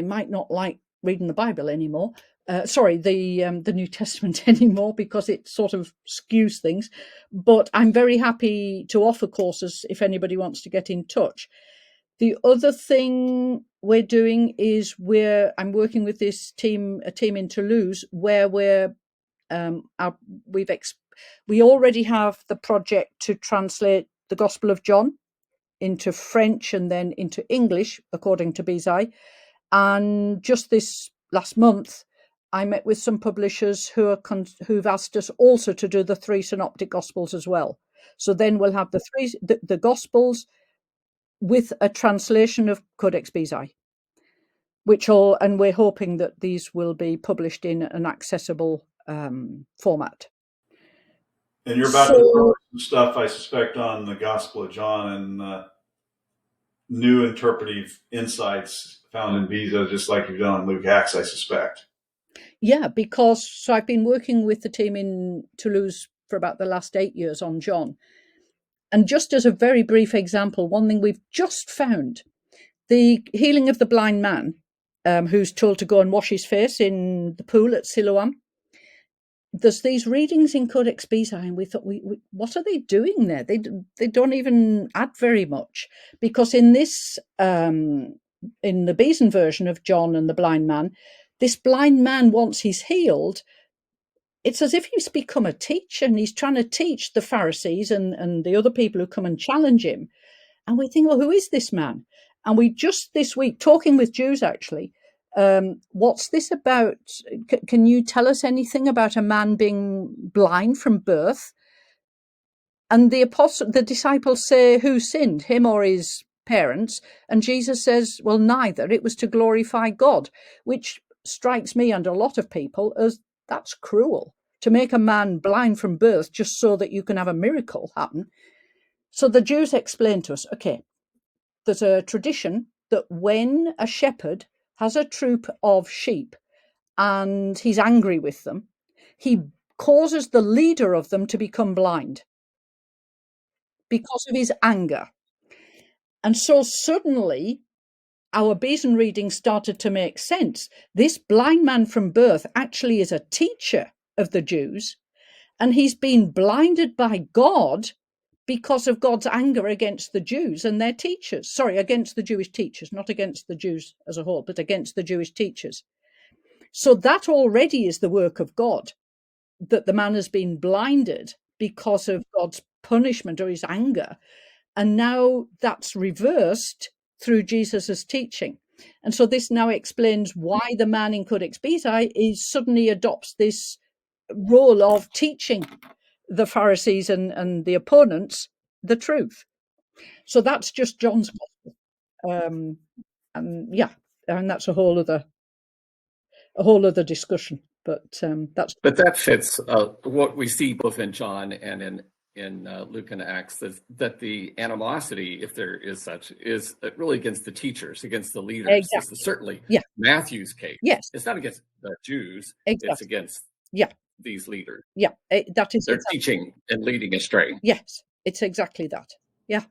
might not like reading the Bible anymore. The New Testament anymore, because it sort of skews things. But I'm very happy to offer courses if anybody wants to get in touch. The other thing we're doing is I'm working with a team in Toulouse where we already have the project to translate the Gospel of John into French and then into English, according to Bezae. And just this last month, I met with some publishers who've asked us also to do the 3 synoptic Gospels as well. So then we'll have the Gospels with a translation of Codex Bezae, and we're hoping that these will be published in an accessible format. And you're about to publish some stuff, I suspect, on the Gospel of John and new interpretive insights found in Bezae, just like you've done on Luke Acts, I suspect. Yeah, because I've been working with the team in Toulouse for about the last 8 years on John. And just as a very brief example, one thing we've just found, the healing of the blind man, who's told to go and wash his face in the pool at Siloam. There's these readings in Codex Bezae, and we thought, what are they doing there? They don't even add very much, because in this in the Bezae version of John and the blind man, this blind man, once he's healed, it's as if he's become a teacher, and he's trying to teach the Pharisees and the other people who come and challenge him. And we think, well, who is this man? And we just this week, talking with Jews actually, what's this about? Can you tell us anything about a man being blind from birth? And the disciples say, who sinned, him or his parents? And Jesus says, well, neither. It was to glorify God, which strikes me and a lot of people as that's cruel, to make a man blind from birth just so that you can have a miracle happen. So the Jews explain to us, okay, there's a tradition that when a shepherd has a troop of sheep and he's angry with them, he causes the leader of them to become blind because of his anger. And so suddenly our Bezae reading started to make sense. This blind man from birth actually is a teacher of the Jews, and he's been blinded by God because of God's anger against the Jews and their teachers. Sorry, against the Jewish teachers, not against the Jews as a whole, but against the Jewish teachers. So that already is the work of God, that the man has been blinded because of God's punishment or his anger. And now that's reversed through Jesus's teaching. And so this now explains why the man in Codex Bezae suddenly adopts this role of teaching the Pharisees and the opponents the truth. So that's just John's gospel. And that's a whole other discussion. But that fits what we see both in John and in Luke and Acts, that the animosity, if there is such, is really against the teachers, against the leaders. Exactly. This is certainly Matthew's case. Yes, it's not against the Jews. Exactly. It's against these leaders. Yeah, that is. They're teaching and leading astray. Yes, it's exactly that. Yeah.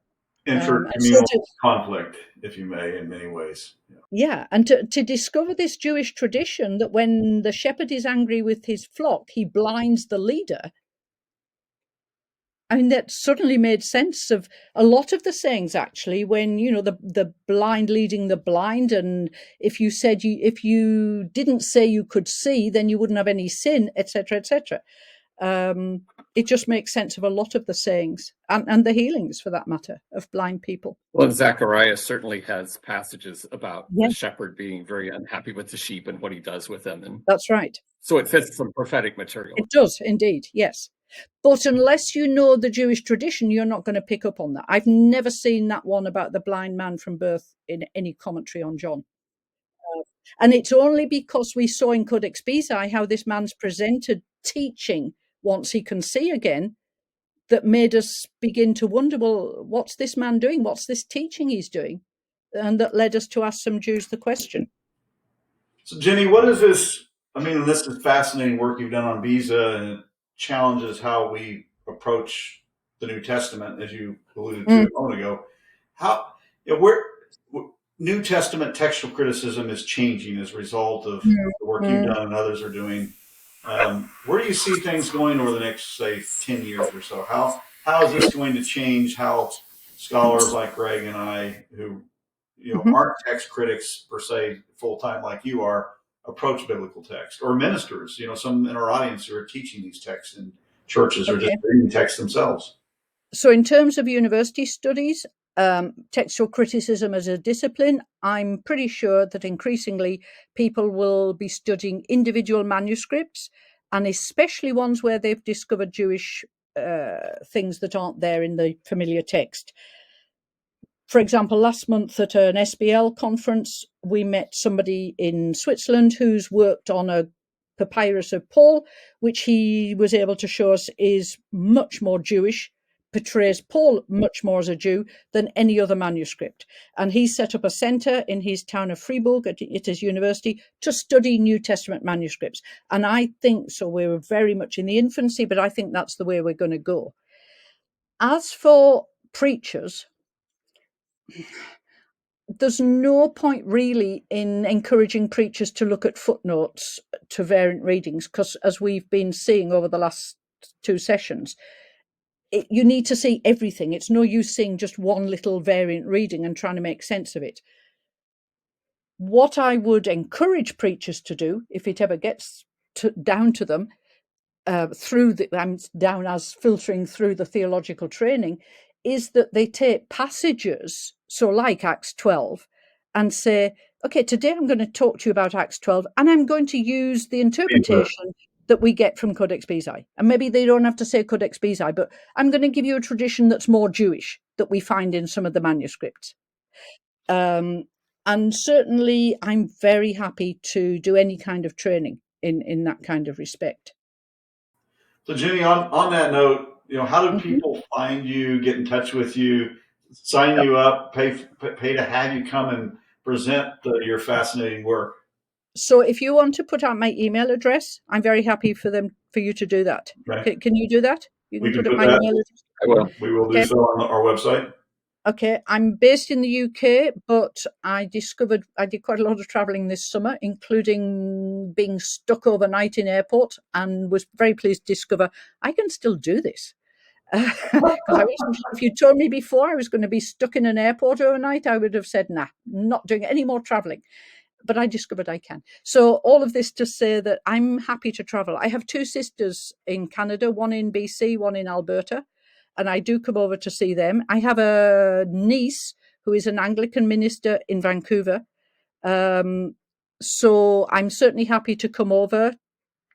Intercommunal conflict, if you may, in many ways. Yeah, and to discover this Jewish tradition that when the shepherd is angry with his flock, he blinds the leader. I mean, that suddenly made sense of a lot of the sayings, actually, when, you know, the blind leading the blind. And if you didn't say you could see, then you wouldn't have any sin, etc., etc. It just makes sense of a lot of the sayings and the healings, for that matter, of blind people. Well, Zechariah certainly has passages about Yeah. the shepherd being very unhappy with the sheep and what he does with them. And that's right. So it fits some prophetic material. It does, indeed, yes. But unless you know the Jewish tradition, you're not going to pick up on that. I've never seen that one about the blind man from birth in any commentary on John. And it's only because we saw in Codex Bezae how this man's presented teaching once he can see again that made us begin to wonder, well, what's this man doing? What's this teaching he's doing? And that led us to ask some Jews the question. So, Jenny, what is this? I mean, this is fascinating work you've done on Bezae, and it challenges how we approach the New Testament, as you alluded to a moment ago. New Testament textual criticism is changing as a result of the work you've done and others are doing. Where do you see things going over the next, say, 10 years or so? How is this going to change how scholars like Greg and I, who aren't text critics per se full time like you are, approach biblical text, or ministers? Some in our audience who are teaching these texts in churches or just reading text themselves. So, in terms of university studies, textual criticism as a discipline, I'm pretty sure that increasingly people will be studying individual manuscripts, and especially ones where they've discovered Jewish things that aren't there in the familiar text. For example, last month at an SBL conference, we met somebody in Switzerland who's worked on a papyrus of Paul, which he was able to show us is much more Jewish, portrays Paul much more as a Jew than any other manuscript. And he set up a center in his town of Freiburg at his university to study New Testament manuscripts. And I think, so we're very much in the infancy, but I think that's the way we're going to go. As for preachers, there's no point really in encouraging preachers to look at footnotes to variant readings, because as we've been seeing over the last two sessions, you need to see everything. It's no use seeing just one little variant reading and trying to make sense of it. What I would encourage preachers to do, if it ever gets down to them, down as filtering through the theological training, is that they take passages, so like Acts 12, and say, okay, today I'm going to talk to you about Acts 12, and I'm going to use the interpretation that we get from Codex Bezae. And maybe they don't have to say Codex Bezae, but I'm going to give you a tradition that's more Jewish that we find in some of the manuscripts. And certainly I'm very happy to do any kind of training in that kind of respect. So, Jenny, on that note, how do people find you, get in touch with you, sign you up, pay to have you come and present your fascinating work? So if you want to put out my email address, I'm very happy for you to do that. Okay. Can you do that? You can put my email address. I will. We will do so on our website. Okay. I'm based in the UK, but I did quite a lot of traveling this summer, including being stuck overnight in airport, and was very pleased to discover I can still do this. If you told me before I was going to be stuck in an airport overnight, I would have said, nah, not doing any more traveling. But I discovered I can. So all of this to say that I'm happy to travel. I have two sisters in Canada, one in BC, one in Alberta, and I do come over to see them. I have a niece who is an Anglican minister in Vancouver. So I'm certainly happy to come over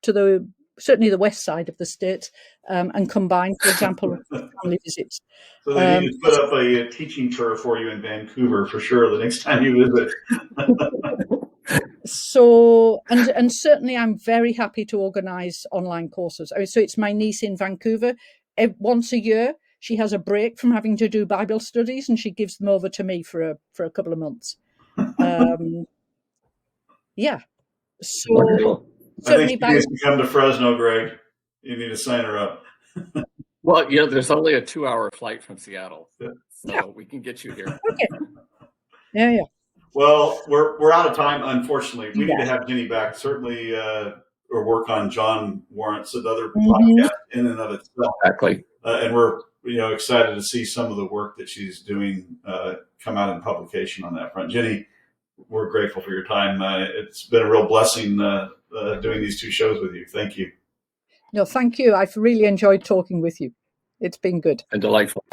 to certainly the west side of the state and combine, for example, family visits. So they need to put up a teaching tour for you in Vancouver for sure the next time you visit. So, and certainly I'm very happy to organise online courses. So it's my niece in Vancouver. Once a year, she has a break from having to do Bible studies, and she gives them over to me for a couple of months. Yeah. So wonderful. I think she needs to come to Fresno, Greg. You need to sign her up. Well, there's only a 2-hour flight from Seattle. so Yeah. we can get you here. Okay. Yeah. Well, we're out of time, unfortunately. We need to Yeah. have Jenny back. Certainly, or work on John warrants another Mhm. podcast in and of itself. Exactly. And we're excited to see some of the work that she's doing come out in publication on that front. Jenny, we're grateful for your time. It's been a real blessing doing these two shows with you. Thank you. No, thank you. I've really enjoyed talking with you. It's been good and delightful.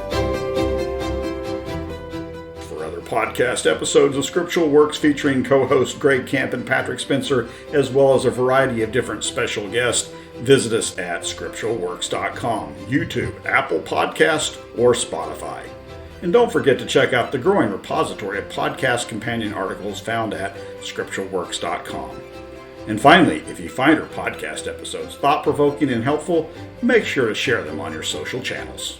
For other podcast episodes of Scriptural Works featuring co-hosts Greg Camp and Patrick Spencer, as well as a variety of different special guests, visit us at scripturalworks.com, YouTube, Apple Podcast, or Spotify. And don't forget to check out the growing repository of podcast companion articles found at scripturalworks.com. And finally, if you find our podcast episodes thought-provoking and helpful, make sure to share them on your social channels.